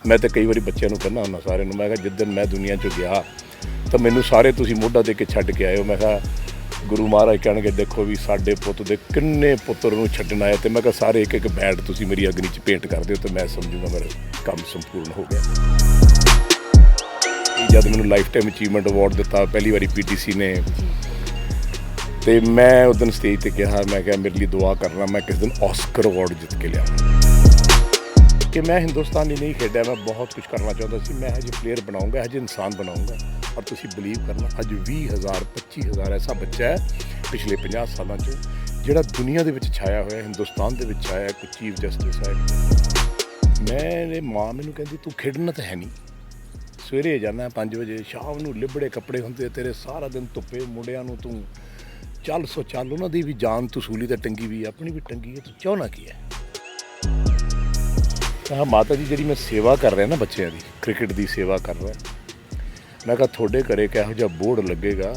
मैं तो कई बार बच्चों कहना हुन्ना सारे मैं कहा जिस दिन मैं दुनिया चो गया तो मैनू सारे तुसीं मोढा दे के छड्ड के आए हो। मैं कहा गुरु महाराज कहणगे देखो भी साडे पुत्त दे किन्ने पुत्तर नूं छड्डण आए, तो मैं कहा सारे एक एक बैड तुसीं मेरी अग्नि च भेंट कर दिओ तो मैं समझूंगा मेरा काम संपूर्ण हो गया। जब मैनू लाइफ टाइम अचीवमेंट अवार्ड दिता पहली बारी PTC ने, तो मैं उस दिन स्टेज पर कहा मैं क्या मेरे लिए दुआ करना मैं किस दिन ऑस्कर अवार्ड जित के लिया कि मैं हिंदुस्तान ही नहीं खेड़ा, मैं बहुत कुछ करना चाहता सी। मैं हजे प्लेयर बनाऊंगा, हजे इंसान बनाऊंगा। और तुसी बिलीव करना अज 20,000 25,000 ऐसा बच्चा है पिछले 50 सालों जोड़ा दुनिया के छाया हुआ हिंदुस्तान के छाया। कोई चीफ जस्टिस है, मेरे माँ मैनू कहती तू खेडना तो है नहीं, सवेरे जाना 5 बजे, शाम को लिबड़े कपड़े होंगे तेरे, सारा दिन धुप्पे मुंडियां नूं तू चल सो चल, उन्होंने भी जान तसूली तो टंगी भी अपनी भी टंगी है, तू चाहना की है। हाँ माता जी जी मैं सेवा कर रहा ना बच्चों की, क्रिकेट की सेवा कर रहा, मैं कहा थोड़े घरे किहो जिहा बोर्ड लगेगा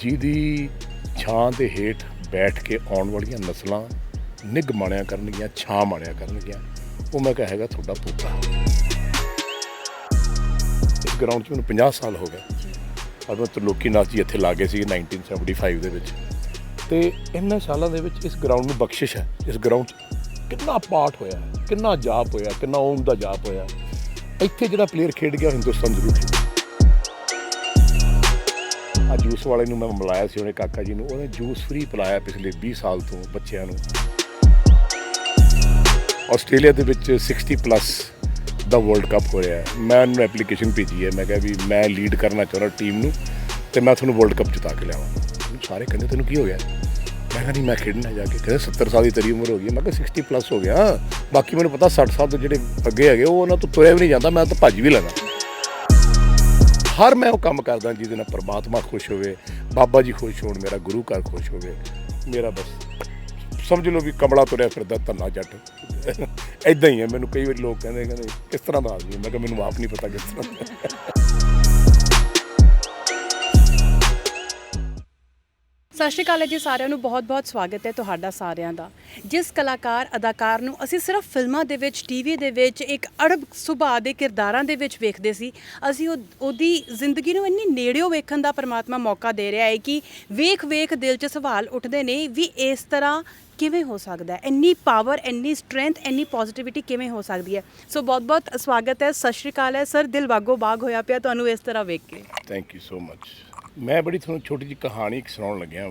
जिहदी छां दे हेठ बैठ के आने वाली नस्लां निग माणिया करनगियां, छां माणिया करनगियां, वो मैं कहा हैगा तुहाडा पोता। इस ग्राउंड च मैनूं 50 साल हो गए और मैं त्रिलोकी नाथ जी इत्थे ला गए सी 1975 दे विच, ते इन्हां सालां दे विच इस ग्राउंड नूं बख्शिश है। इस ग्राउंड कितना पाठ होया, कितना जाप होया, कितना ओम का जाप होया। इत्थे जिहड़ा प्लेयर खेड गया हिंदुस्तान जरूर खेड। आ जूस वाले नूं मैं मिलाया सी, उन्हें काका जी नूं, उन्हें जूस फ्री पिलाया पिछले 20 साल तो बच्चों नूं। आस्ट्रेलिया दे विच 60+ दा वर्ल्ड कप हो रहा है। मैं उन्होंने एप्लीकेशन भेजी है, मैं कहा भी मैं लीड करना चाहता टीम नूं ते मैं तुहानूं वर्ल्ड कप जिता के लियावां। सारे कहते तेनों की हो गया, मैं कहा नहीं मैं खेडना जाके, कहते 70 साल की तेरी उम्र हो गई, मैं कहा 60+ हो गया, बाकी मैंने पता 60 साल तो जो अगे है वो उन्होंने तो तुरया भी नहीं जाता, मैं तो भज भी लेना। हर मैं वो काम करदा जिहदे नाल परमात्मा खुश होवे, बाबा जी खुश होण, मेरा गुरु घर खुश होवे, मेरा बस समझ लो भी कमला तुरया फिरदा धन्ना जट इदां ही है। मैनूं कई बार लोग कहते किस तरह का आदमी, मैं कहा मैनूं आप नहीं पता किस तरह। ਸਤਿ ਸ਼੍ਰੀ ਅਕਾਲ ਜੀ ਸਾਰਿਆਂ ਨੂੰ, ਬਹੁਤ-ਬਹੁਤ ਸਵਾਗਤ ਹੈ ਤੁਹਾਡਾ ਸਾਰਿਆਂ ਦਾ। ਜਿਸ ਕਲਾਕਾਰ ਅਦਾਕਾਰ ਨੂੰ ਅਸੀਂ ਸਿਰਫ ਫਿਲਮਾਂ ਦੇ ਵਿੱਚ, ਟੀਵੀ ਦੇ ਵਿੱਚ ਇੱਕ ਅੜਬ ਸੁਭਾਅ ਦੇ ਕਿਰਦਾਰਾਂ ਦੇ ਵਿੱਚ ਵੇਖਦੇ ਸੀ, ਅਸੀਂ ਉਹਦੀ ਜ਼ਿੰਦਗੀ ਨੂੰ ਇੰਨੀ ਨੇੜਿਓਂ ਵੇਖਣ ਦਾ ਪਰਮਾਤਮਾ ਮੌਕਾ ਦੇ ਰਿਹਾ ਹੈ ਕਿ ਵੇਖ ਦਿਲ 'ਚ ਸਵਾਲ ਉੱਠਦੇ ਨੇ ਵੀ ਇਸ ਤਰ੍ਹਾਂ ਕਿਵੇਂ ਹੋ ਸਕਦਾ ਹੈ, ਇੰਨੀ ਪਾਵਰ, ਇੰਨੀ ਸਟਰੈਂਥ, ਇੰਨੀ ਪੋਜ਼ਿਟਿਵਿਟੀ ਕਿਵੇਂ ਹੋ ਸਕਦੀ ਹੈ। ਸੋ ਬਹੁਤ-ਬਹੁਤ ਸਵਾਗਤ ਹੈ, ਸਤਿ ਸ਼੍ਰੀ ਅਕਾਲ ਹੈ ਸਰ। ਦਿਲ ਬਾਗੋ ਬਾਗ ਹੋਇਆ ਪਿਆ ਤੁਹਾਨੂੰ ਇਸ ਤਰ੍ਹਾਂ ਵੇਖ ਕੇ। Thank you so much. मैं बड़ी थोड़ी छोटी जी कहानी एक सुनाउण लग्या।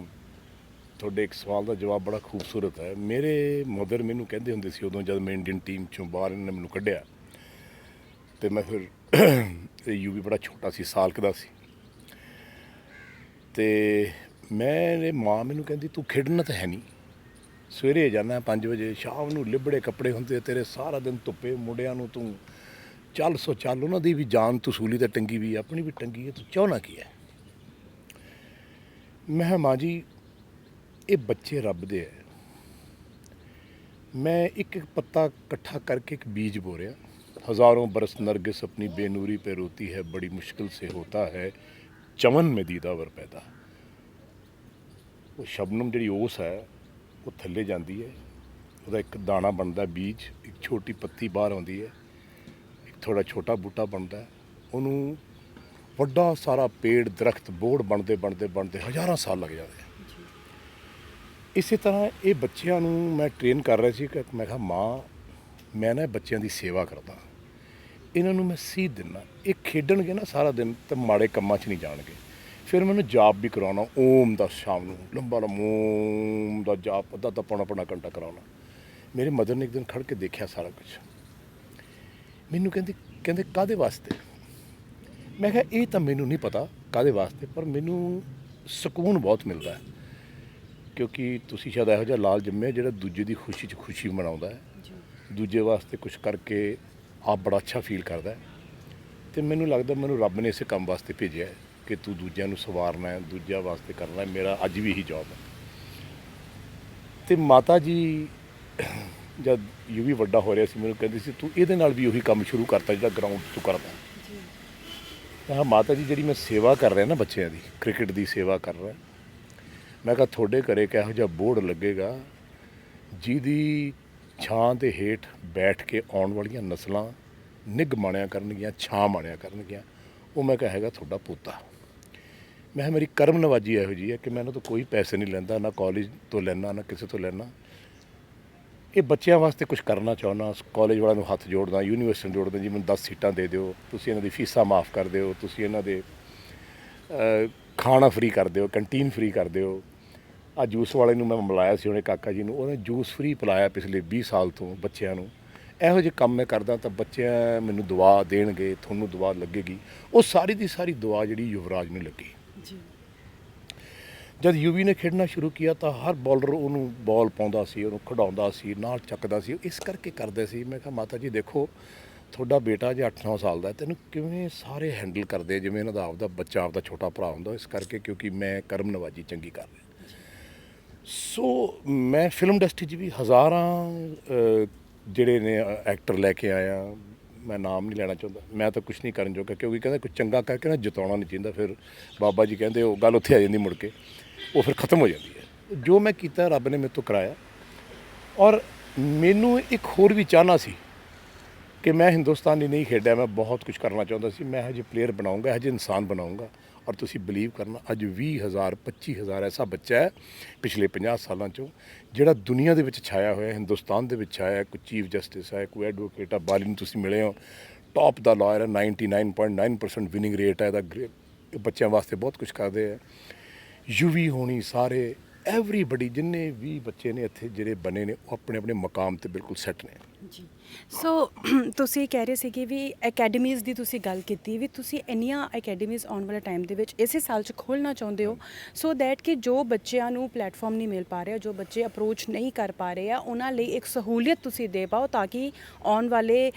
ਤੁਹਾਡੇ ਇੱਕ ਸਵਾਲ ਦਾ ਜਵਾਬ ਬੜਾ ਖੂਬਸੂਰਤ ਹੈ। ਮੇਰੇ ਮਦਰ ਮੈਨੂੰ ਕਹਿੰਦੇ ਹੁੰਦੇ ਸੀ ਉਦੋਂ ਜਦ ਮੈਂ ਇੰਡੀਅਨ ਟੀਮ 'ਚੋਂ ਬਾਹਰ ਇਹਨਾਂ ਨੇ ਮੈਨੂੰ ਕੱਢਿਆ, ਅਤੇ ਮੈਂ ਫਿਰ ਯੂਵੀ ਬੜਾ ਛੋਟਾ ਸੀ, ਸਾਲ ਕੁ ਦਾ ਸੀ, ਅਤੇ ਮੇਰੇ ਮਾਂ ਮੈਨੂੰ ਕਹਿੰਦੀ ਤੂੰ ਖੇਡਣਾ ਤਾਂ ਹੈ ਨਹੀਂ, ਸਵੇਰੇ ਜਾਣਾ 5 ਵਜੇ, ਸ਼ਾਮ ਨੂੰ ਲਿਬੜੇ ਕੱਪੜੇ ਹੁੰਦੇ ਤੇਰੇ, ਸਾਰਾ ਦਿਨ ਧੁੱਪੇ ਮੁੰਡਿਆਂ ਨੂੰ ਤੂੰ ਚੱਲ ਸੋ ਚੱਲ, ਉਹਨਾਂ ਦੀ ਵੀ ਜਾਨ ਤਸੂਲੀ ਤਾਂ ਟੰਗੀ ਵੀ ਆਪਣੀ ਵੀ ਟੰਗੀ ਹੈ, ਤੂੰ ਚਾਹੁੰਦਾ ਕੀ ਹੈ। ਮੈਂ ਕਿਹਾ ਮਾਂ ਜੀ ਇਹ ਬੱਚੇ ਰੱਬ ਦੇ ਹੈ, मैं एक पत्ता इकट्ठा करके एक बीज बो रहा, हज़ारों बरस नरगिस अपनी बेनूरी पे रोती है, बड़ी मुश्किल से होता है चमन में दीदावर पैदा। वो शबनम जी ओस है वो थले जाती है, वह एक दाना बनता बीज, एक छोटी पत्ती बाहर आती है, एक थोड़ा छोटा बूटा बनता है, उन्होंने वड्डा सारा पेड़ दरख्त बोड़ बनते बनते बनते हज़ारों साल लग जाते हैं। इसी तरह ये बच्चों मैं ट्रेन कर रहा सी कि मैं कहा माँ मैं ना बच्चों की सेवा करता, इन्हों मैं सीध दिना, ये खेडणगे ना सारा दिन तो माड़े कम्मां च नहीं जाणगे। फिर मैंने जाप भी करवाना, ओम का शाम को लंबा लंबा ओम का जाप अद्धा पौना घंटा कराना। मेरे मदर ने एक दिन खड़ के देखा सारा कुछ, मैनू कहते काहदे वास्ते। मैं कहा ये तो मैनू नहीं पता काहदे वास्ते, पर मैनू सुकून बहुत मिलता है, क्योंकि तुसी शायद इहो जिहा लाल जम्मे जिहड़ा दूजे की खुशी च खुशी मनाउंदा है, दूजे वास्ते कुछ करके आप बड़ा अच्छा फील करता है। तो मैनू लगता मैनू रब ने इस काम वास्ते भेजा है कि तू दूजिਆਂ ਨੂੰ सवारना है, दूजिਆਂ वास्ते करना है, मेरा अज भी यही जॉब है। तो माता जी जब यू भी वड्डा हो रहा सी मैनू कहती सी तू ਇਹਦੇ ਨਾਲ भी ਉਹੀ ਕੰਮ शुरू करता ਜਿਹੜਾ ग्राउंड तू करता। हाँ माता जी जी मैं सेवा कर रहा ना बच्चों की, क्रिकेट की सेवा कर रहा, मैं कहा थोड़े घरे किहो जिहा बोर्ड लगेगा जिहदी छां दे हेठ बैठ के आने वाली नस्लां ਨਿੱਘ ਮਾਣਿਆ ਕਰਨਗੀਆਂ, ਛਾਂ ਮਾਣਿਆ ਕਰਨਗੀਆਂ। ਉਹ ਮੈਂ ਕਿਹਾ ਹੈਗਾ ਤੁਹਾਡਾ ਪੋਤਾ। ਮੈਂ ਕਿਹਾ ਮੇਰੀ ਕਰਮ ਨਵਾਜੀ ਇਹੋ ਜਿਹੀ ਹੈ ਕਿ ਮੈਂ ਇਹਨਾਂ ਤੋਂ ਕੋਈ ਪੈਸੇ ਨਹੀਂ ਲੈਂਦਾ, ਨਾ ਕਾਲਜ ਤੋਂ ਲੈਣਾ, ਨਾ ਕਿਸੇ ਤੋਂ ਲੈਣਾ। ਇਹ ਬੱਚਿਆਂ ਵਾਸਤੇ ਕੁਝ ਕਰਨਾ ਚਾਹੁੰਦਾ, ਕਾਲਜ ਵਾਲਿਆਂ ਨੂੰ ਹੱਥ ਜੋੜਦਾ, ਯੂਨੀਵਰਸਿਟੀ ਨੂੰ ਜੋੜਦਾ ਜੀ, ਮੈਨੂੰ 10 ਸੀਟਾਂ ਦੇ ਦਿਓ, ਤੁਸੀਂ ਇਹਨਾਂ ਦੀ ਫੀਸਾਂ ਮਾਫ ਕਰ ਦਿਓ, ਤੁਸੀਂ ਇਹਨਾਂ ਦੇ ਖਾਣਾ ਫ੍ਰੀ ਕਰ ਦਿਓ, ਕੰਟੀਨ ਫ੍ਰੀ ਕਰ ਦਿਓ। ਆ ਜੂਸ ਵਾਲੇ ਨੂੰ ਮੈਂ ਮਿਲਾਇਆ ਸੀ, ਉਹਨੇ ਕਾਕਾ ਜੀ ਨੂੰ, ਉਹਨੇ ਜੂਸ ਫ੍ਰੀ ਪਿਲਾਇਆ ਪਿਛਲੇ 20 ਸਾਲ ਤੋਂ ਬੱਚਿਆਂ ਨੂੰ। ਇਹੋ ਜਿਹੇ ਕੰਮ ਮੈਂ ਕਰਦਾ ਤਾਂ ਬੱਚਿਆਂ ਮੈਨੂੰ ਦੁਆ ਦੇਣਗੇ, ਤੁਹਾਨੂੰ ਦੁਆ ਲੱਗੇਗੀ। ਉਹ ਸਾਰੀ ਦੀ ਸਾਰੀ ਦੁਆ ਜਿਹੜੀ ਯੁਵਰਾਜ ਨੂੰ ਲੱਗੀ ਜੀ। ਜਦ ਯੂਵੀ ਨੇ ਖੇਡਣਾ ਸ਼ੁਰੂ ਕੀਤਾ ਤਾਂ ਹਰ ਬੋਲਰ ਉਹਨੂੰ ਬਾਲ ਪਾਉਂਦਾ ਸੀ, ਉਹਨੂੰ ਖਿਡਾਉਂਦਾ ਸੀ, ਨਾਲ ਚੱਕਦਾ ਸੀ। ਇਸ ਕਰਕੇ ਕਰਦੇ ਸੀ। ਮੈਂ ਕਿਹਾ ਮਾਤਾ ਜੀ ਦੇਖੋ, ਤੁਹਾਡਾ ਬੇਟਾ ਜੇ 8-9 ਸਾਲ ਦਾ, ਤੈਨੂੰ ਕਿਵੇਂ ਸਾਰੇ ਹੈਂਡਲ ਕਰਦੇ ਜਿਵੇਂ ਇਹਨਾਂ ਦਾ ਆਪਦਾ ਬੱਚਾ, ਆਪਦਾ ਛੋਟਾ ਭਰਾ ਹੁੰਦਾ। ਇਸ ਕਰਕੇ ਕਿਉਂਕਿ ਮੈਂ ਕਰਮ ਨਵਾਜੀ ਚੰਗੀ ਕਰ ਰਿਹਾ। ਸੋ ਮੈਂ ਫਿਲਮ ਇੰਡਸਟਰੀ 'ਚ ਵੀ ਹਜ਼ਾਰਾਂ ਜਿਹੜੇ ਨੇ ਐਕਟਰ ਲੈ ਕੇ ਆਇਆ। ਮੈਂ ਨਾਮ ਨਹੀਂ ਲੈਣਾ ਚਾਹੁੰਦਾ, ਮੈਂ ਤਾਂ ਕੁਝ ਨਹੀਂ ਕਰਨ ਜੋਗਾ, ਕਿਉਂਕਿ ਕਹਿੰਦੇ ਕੁਝ ਚੰਗਾ ਕਰਕੇ ਨਾ ਜਿਤਾਉਣਾ ਨਹੀਂ ਚਾਹੀਦਾ। ਫਿਰ ਬਾਬਾ ਜੀ ਕਹਿੰਦੇ ਉਹ ਗੱਲ ਉੱਥੇ ਆ ਜਾਂਦੀ, ਮੁੜ ਕੇ ਉਹ ਫਿਰ ਖਤਮ ਹੋ ਜਾਂਦੀ ਹੈ। ਜੋ ਮੈਂ ਕੀਤਾ ਰੱਬ ਨੇ ਮੇਰੇ ਤੋਂ ਕਰਾਇਆ। ਔਰ ਮੈਨੂੰ ਇੱਕ ਹੋਰ ਵੀ ਚਾਹਨਾ ਸੀ ਕਿ ਮੈਂ ਹਿੰਦੁਸਤਾਨੀ ਨਹੀਂ ਖੇਡਿਆ, ਮੈਂ ਬਹੁਤ ਕੁਝ ਕਰਨਾ ਚਾਹੁੰਦਾ ਸੀ। ਮੈਂ ਇਹੋ ਜਿਹੇ ਪਲੇਅਰ ਬਣਾਊਂਗਾ, ਇਹੋ ਜਿਹੇ ਇਨਸਾਨ ਬਣਾਊਂਗਾ। ਔਰ ਤੁਸੀਂ ਬਿਲੀਵ ਕਰਨਾ, ਅੱਜ 20,000 25,000 ਐਸਾ ਬੱਚਾ ਹੈ ਪਿਛਲੇ 50 ਸਾਲਾਂ 'ਚੋਂ ਜਿਹੜਾ ਦੁਨੀਆ ਦੇ ਵਿੱਚ ਛਾਇਆ ਹੋਇਆ, ਹਿੰਦੁਸਤਾਨ ਦੇ ਵਿੱਚ ਛਾਇਆ। ਕੋਈ ਚੀਫ ਜਸਟਿਸ ਹੈ, ਕੋਈ ਐਡਵੋਕੇਟ ਆ, ਬਾਲੀ ਨੂੰ ਤੁਸੀਂ ਮਿਲੇ ਹੋ, ਟੌਪ ਦਾ ਲਾਇਰ ਹੈ, 99.9% ਵਿਨਿੰਗ ਰੇਟ ਹੈ ਇਹਦਾ। ਬੱਚਿਆਂ ਵਾਸਤੇ ਬਹੁਤ ਕੁਝ ਕਰਦੇ ਹੈ। ਯੂਵੀ ਹੋਣੀ, ਸਾਰੇ ਐਵਰੀਬਡੀ, ਜਿੰਨੇ ਵੀ ਬੱਚੇ ਨੇ ਇੱਥੇ ਜਿਹੜੇ ਬਣੇ ਨੇ, ਉਹ ਆਪਣੇ ਆਪਣੇ ਮਕਾਮ 'ਤੇ ਬਿਲਕੁਲ ਸੈੱਟ ਨੇ ਜੀ। ਸੋ ਤੁਸੀਂ ਕਹਿ ਰਹੇ ਸੀਗੇ ਵੀ ਅਕੈਡਮੀਜ਼ ਦੀ ਤੁਸੀਂ ਗੱਲ ਕੀਤੀ, ਵੀ ਤੁਸੀਂ ਇੰਨੀਆਂ ਅਕੈਡਮੀਜ਼ ਆਉਣ ਵਾਲੇ ਟਾਈਮ ਦੇ ਵਿੱਚ ਇਸੇ ਸਾਲ 'ਚ ਖੋਲ੍ਹਣਾ ਚਾਹੁੰਦੇ ਹੋ, ਸੋ ਦੈਟ ਕਿ ਜੋ ਬੱਚਿਆਂ ਨੂੰ ਪਲੇਟਫਾਰਮ ਨਹੀਂ ਮਿਲ ਪਾ ਰਿਹਾ, ਜੋ ਬੱਚੇ ਅਪਰੋਚ ਨਹੀਂ ਕਰ ਪਾ ਰਹੇ ਆ, ਉਹਨਾਂ ਲਈ ਇੱਕ ਸਹੂਲੀਅਤ ਤੁਸੀਂ ਦੇ ਪਾਓ, ਤਾਂ ਕਿ ਆਉਣ ਵਾਲੇ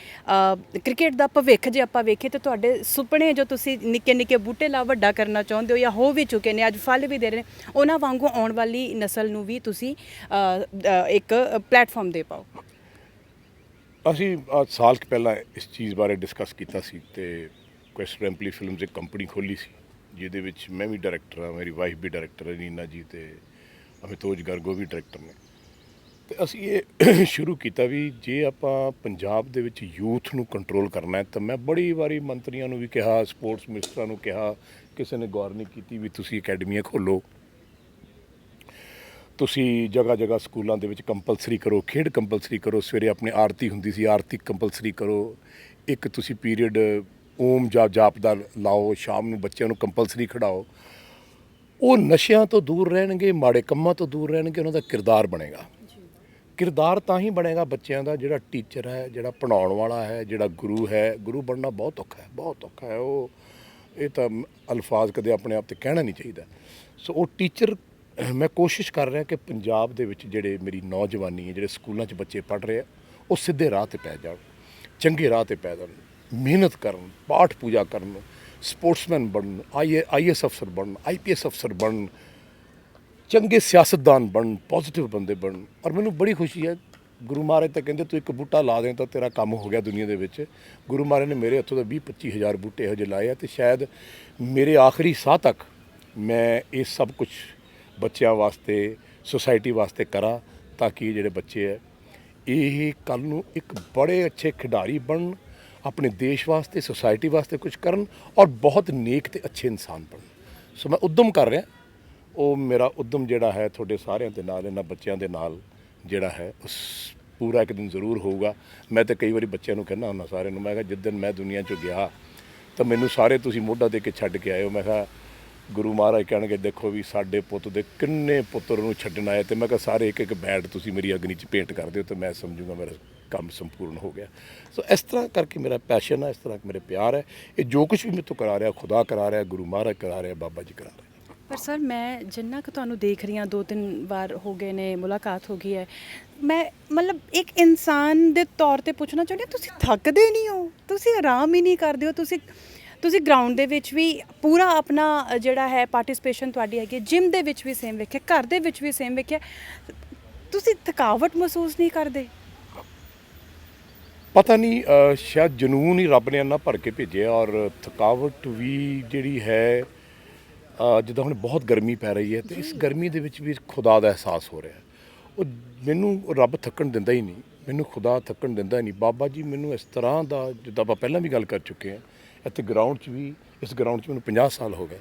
ਕ੍ਰਿਕਟ ਦਾ ਭਵਿੱਖ ਜੇ ਆਪਾਂ ਵੇਖੀਏ ਤਾਂ ਤੁਹਾਡੇ ਸੁਪਨੇ ਜੋ ਤੁਸੀਂ ਨਿੱਕੇ ਨਿੱਕੇ ਬੂਟੇ ਲਾ ਵੱਡਾ ਕਰਨਾ ਚਾਹੁੰਦੇ ਹੋ, ਜਾਂ ਹੋ ਵੀ ਚੁੱਕੇ ਨੇ, ਅੱਜ ਫਲ ਵੀ ਦੇ ਰਹੇ ਨੇ, ਉਹਨਾਂ ਵਾਂਗੂ ਆਉਣ ਵਾਲੀ ਨਸਲ ਨੂੰ ਵੀ ਤੁਸੀਂ ਇੱਕ ਪਲੇਟਫਾਰਮ ਦੇ ਪਾਓ। ਅਸੀਂ ਸਾਲ ਕੁ ਪਹਿਲਾਂ ਇਸ ਚੀਜ਼ ਬਾਰੇ ਡਿਸਕਸ ਕੀਤਾ ਸੀ ਅਤੇ ਕੁਐਸਟ ਰੈਂਪਲੀ ਫਿਲਮਜ਼ ਇੱਕ ਕੰਪਨੀ ਖੋਲ੍ਹੀ ਸੀ, ਜਿਹਦੇ ਵਿੱਚ ਮੈਂ ਵੀ ਡਾਇਰੈਕਟਰ ਹਾਂ, ਮੇਰੀ ਵਾਈਫ ਵੀ ਡਾਇਰੈਕਟਰ ਹੈ ਨੀਨਾ ਜੀ, ਅਤੇ ਅਮਿਤੋਜ ਗਰਗ ਵੀ ਡਾਇਰੈਕਟਰ ਨੇ। ਅਤੇ ਅਸੀਂ ਇਹ ਸ਼ੁਰੂ ਕੀਤਾ ਵੀ ਜੇ ਆਪਾਂ ਪੰਜਾਬ ਦੇ ਵਿੱਚ ਯੂਥ ਨੂੰ ਕੰਟਰੋਲ ਕਰਨਾ ਹੈ ਤਾਂ ਮੈਂ ਬੜੀ ਵਾਰੀ ਮੰਤਰੀਆਂ ਨੂੰ ਵੀ ਕਿਹਾ, ਸਪੋਰਟਸ ਮਿਨਿਸਟਰਾਂ ਨੂੰ ਕਿਹਾ, ਕਿਸੇ ਨੇ ਗੌਰ ਨਹੀਂ ਕੀਤੀ ਵੀ ਤੁਸੀਂ ਅਕੈਡਮੀਆਂ ਖੋਲ੍ਹੋ, ਤੁਸੀਂ ਜਗ੍ਹਾ ਜਗ੍ਹਾ ਸਕੂਲਾਂ ਦੇ ਵਿੱਚ ਕੰਪਲਸਰੀ ਕਰੋ, ਖੇਡ ਕੰਪਲਸਰੀ ਕਰੋ। ਸਵੇਰੇ ਆਪਣੀ ਆਰਤੀ ਹੁੰਦੀ ਸੀ, ਆਰਤੀ ਕੰਪਲਸਰੀ ਕਰੋ। ਇੱਕ ਤੁਸੀਂ ਪੀਰੀਅਡ ਓਮ ਜਾਪ ਦਾ ਲਾਓ, ਸ਼ਾਮ ਨੂੰ ਬੱਚਿਆਂ ਨੂੰ ਕੰਪਲਸਰੀ ਖਿਡਾਓ। ਉਹ ਨਸ਼ਿਆਂ ਤੋਂ ਦੂਰ ਰਹਿਣਗੇ, ਮਾੜੇ ਕੰਮਾਂ ਤੋਂ ਦੂਰ ਰਹਿਣਗੇ, ਉਹਨਾਂ ਦਾ ਕਿਰਦਾਰ ਬਣੇਗਾ। ਕਿਰਦਾਰ ਤਾਂ ਹੀ ਬਣੇਗਾ ਬੱਚਿਆਂ ਦਾ ਜਿਹੜਾ ਟੀਚਰ ਹੈ, ਜਿਹੜਾ ਪੜ੍ਹਾਉਣ ਵਾਲਾ ਹੈ, ਜਿਹੜਾ ਗੁਰੂ ਹੈ। ਗੁਰੂ ਬਣਨਾ ਬਹੁਤ ਔਖਾ ਹੈ, ਬਹੁਤ ਔਖਾ ਹੈ। ਉਹ ਇਹ ਤਾਂ ਅਲਫਾਜ਼ ਕਦੇ ਆਪਣੇ ਆਪ 'ਤੇ ਕਹਿਣਾ ਨਹੀਂ ਚਾਹੀਦਾ। ਸੋ ਉਹ ਟੀਚਰ ਮੈਂ ਕੋਸ਼ਿਸ਼ ਕਰ ਰਿਹਾ ਕਿ ਪੰਜਾਬ ਦੇ ਵਿੱਚ ਜਿਹੜੇ ਮੇਰੀ ਨੌਜਵਾਨੀ ਹੈ, ਜਿਹੜੇ ਸਕੂਲਾਂ 'ਚ ਬੱਚੇ ਪੜ੍ਹ ਰਹੇ ਆ, ਉਹ ਸਿੱਧੇ ਰਾਹ 'ਤੇ ਪੈ ਜਾਣ, ਚੰਗੇ ਰਾਹ 'ਤੇ ਪੈ ਜਾਣ, ਮਿਹਨਤ ਕਰਨ, ਪਾਠ ਪੂਜਾ ਕਰਨ, ਸਪੋਰਟਸਮੈਨ ਬਣਨ, IAS ਅਫਸਰ ਬਣਨ, IPS ਅਫਸਰ ਬਣਨ, ਚੰਗੇ ਸਿਆਸਤਦਾਨ ਬਣਨ, ਪੋਜ਼ੀਟਿਵ ਬੰਦੇ ਬਣਨ। ਔਰ ਮੈਨੂੰ ਬੜੀ ਖੁਸ਼ੀ ਹੈ, ਗੁਰੂ ਮਹਾਰਾਜ ਤਾਂ ਕਹਿੰਦੇ ਤੂੰ ਇੱਕ ਬੂਟਾ ਲਾ ਦੇ ਤਾਂ ਤੇਰਾ ਕੰਮ ਹੋ ਗਿਆ ਦੁਨੀਆ ਦੇ ਵਿੱਚ। ਗੁਰੂ ਮਹਾਰਾਜ ਨੇ ਮੇਰੇ ਹੱਥੋਂ ਦਾ 20-25 ਹਜ਼ਾਰ ਬੂਟੇ ਇਹੋ ਜਿਹੇ ਲਾਏ ਆ, ਅਤੇ ਸ਼ਾਇਦ ਮੇਰੇ ਆਖਰੀ ਸਾਹ ਤੱਕ ਮੈਂ ਇਹ ਸਭ ਕੁਝ ਬੱਚਿਆਂ ਵਾਸਤੇ, ਸੁਸਾਇਟੀ ਵਾਸਤੇ ਕਰਾਂ, ਤਾਂ ਕਿ ਜਿਹੜੇ ਬੱਚੇ ਹੈ ਇਹ ਕੱਲ੍ਹ ਨੂੰ ਇੱਕ ਬੜੇ ਅੱਛੇ ਖਿਡਾਰੀ ਬਣਨ, ਆਪਣੇ ਦੇਸ਼ ਵਾਸਤੇ, ਸੁਸਾਇਟੀ ਵਾਸਤੇ ਕੁਝ ਕਰਨ, ਔਰ ਬਹੁਤ ਨੇਕ ਅਤੇ ਅੱਛੇ ਇਨਸਾਨ ਬਣਨ। ਸੋ ਮੈਂ ਉੱਦਮ ਕਰ ਰਿਹਾ। ਉਹ ਮੇਰਾ ਉੱਦਮ ਜਿਹੜਾ ਹੈ ਤੁਹਾਡੇ ਸਾਰਿਆਂ ਦੇ ਨਾਲ, ਇਹਨਾਂ ਬੱਚਿਆਂ ਦੇ ਨਾਲ ਜਿਹੜਾ ਹੈ ਉਸ ਪੂਰਾ ਇੱਕ ਦਿਨ ਜ਼ਰੂਰ ਹੋਊਗਾ। ਮੈਂ ਤਾਂ ਕਈ ਵਾਰੀ ਬੱਚਿਆਂ ਨੂੰ ਕਹਿੰਦਾ ਹੁੰਦਾ ਸਾਰਿਆਂ ਨੂੰ, ਮੈਂ ਕਿਹਾ ਜਿਸ ਦਿਨ ਮੈਂ ਦੁਨੀਆ 'ਚੋਂ ਗਿਆ ਤਾਂ ਮੈਨੂੰ ਸਾਰੇ ਤੁਸੀਂ ਮੋਢਾ ਦੇ ਕੇ ਛੱਡ ਕੇ ਆਏ ਹੋ। ਮੈਂ ਕਿਹਾ ਗੁਰੂ ਮਹਾਰਾਜ ਕਹਿਣਗੇ ਦੇਖੋ ਵੀ ਸਾਡੇ ਪੁੱਤ ਦੇ ਕਿੰਨੇ ਪੁੱਤਰ ਨੂੰ ਛੱਡਣ ਆਏ, ਅਤੇ ਮੈਂ ਕਿਹਾ ਸਾਰੇ ਇੱਕ ਇੱਕ ਬੈਡ ਤੁਸੀਂ ਮੇਰੀ ਅਗਨੀ 'ਚ ਪੇਂਟ ਕਰ ਦਿਓ ਤਾਂ ਮੈਂ ਸਮਝੂਗਾ ਮੇਰਾ ਕੰਮ ਸੰਪੂਰਨ ਹੋ ਗਿਆ। ਸੋ ਇਸ ਤਰ੍ਹਾਂ ਕਰਕੇ ਮੇਰਾ ਪੈਸ਼ਨ ਹੈ, ਇਸ ਤਰ੍ਹਾਂ ਮੇਰੇ ਪਿਆਰ ਹੈ। ਇਹ ਜੋ ਕੁਝ ਵੀ ਮੇਰੇ ਤੋਂ ਕਰਾ ਰਿਹਾ, ਖੁਦਾ ਕਰਾ ਰਿਹਾ, ਗੁਰੂ ਮਹਾਰਾਜ ਕਰਾ ਰਿਹਾ, ਬਾਬਾ ਜੀ ਕਰਾ ਰਿਹਾ। ਪਰ ਸਰ, ਮੈਂ ਜਿੰਨਾ ਕੁ ਤੁਹਾਨੂੰ ਦੇਖ ਰਹੀ ਹਾਂ, 2-3 ਵਾਰ ਹੋ ਗਏ ਨੇ, ਮੁਲਾਕਾਤ ਹੋ ਗਈ ਹੈ, ਮੈਂ ਮਤਲਬ ਇੱਕ ਇਨਸਾਨ ਦੇ ਤੌਰ ਤੇ ਪੁੱਛਣਾ ਚਾਹੁੰਦੀ ਹਾਂ, ਤੁਸੀਂ ਥੱਕਦੇ ਨਹੀਂ ਹੋ? ਤੁਸੀਂ ਆਰਾਮ ਹੀ ਨਹੀਂ ਕਰਦੇ ਹੋ? ਤੁਸੀਂ ਗਰਾਊਂਡ ਦੇ ਵਿੱਚ ਵੀ ਪੂਰਾ ਆਪਣਾ ਜਿਹੜਾ ਹੈ ਪਾਰਟਿਸਪੇਸ਼ਨ ਤੁਹਾਡੀ ਹੈਗੀ, ਜਿਮ ਦੇ ਵਿੱਚ ਵੀ ਸੇਮ ਵੇਖਿਆ, ਘਰ ਦੇ ਵਿੱਚ ਵੀ ਸੇਮ ਵੇਖਿਆ, ਤੁਸੀਂ ਥਕਾਵਟ ਮਹਿਸੂਸ ਨਹੀਂ ਕਰਦੇ? ਪਤਾ ਨਹੀਂ, ਸ਼ਾਇਦ ਜਨੂੰਨ ਹੀ ਰੱਬ ਨੇ ਇੰਨਾ ਭਰ ਕੇ ਭੇਜਿਆ। ਔਰ ਥਕਾਵਟ ਵੀ ਜਿਹੜੀ ਹੈ, ਜਿੱਦਾਂ ਹੁਣ ਬਹੁਤ ਗਰਮੀ ਪੈ ਰਹੀ ਹੈ, ਅਤੇ ਇਸ ਗਰਮੀ ਦੇ ਵਿੱਚ ਵੀ ਖੁਦਾ ਦਾ ਅਹਿਸਾਸ ਹੋ ਰਿਹਾ। ਉਹ ਮੈਨੂੰ ਰੱਬ ਥੱਕਣ ਦਿੰਦਾ ਹੀ ਨਹੀਂ। ਮੈਨੂੰ ਖੁਦਾ ਥੱਕਣ ਦਿੰਦਾ ਨਹੀਂ। ਬਾਬਾ ਜੀ ਮੈਨੂੰ ਇਸ ਤਰ੍ਹਾਂ ਦਾ, ਜਿੱਦਾਂ ਆਪਾਂ ਪਹਿਲਾਂ ਵੀ ਗੱਲ ਕਰ ਚੁੱਕੇ ਹਾਂ, ਇੱਥੇ ਗਰਾਊਂਡ 'ਚ ਵੀ, ਇਸ ਗਰਾਊਂਡ 'ਚ ਮੈਨੂੰ 50 ਸਾਲ ਹੋ ਗਏ।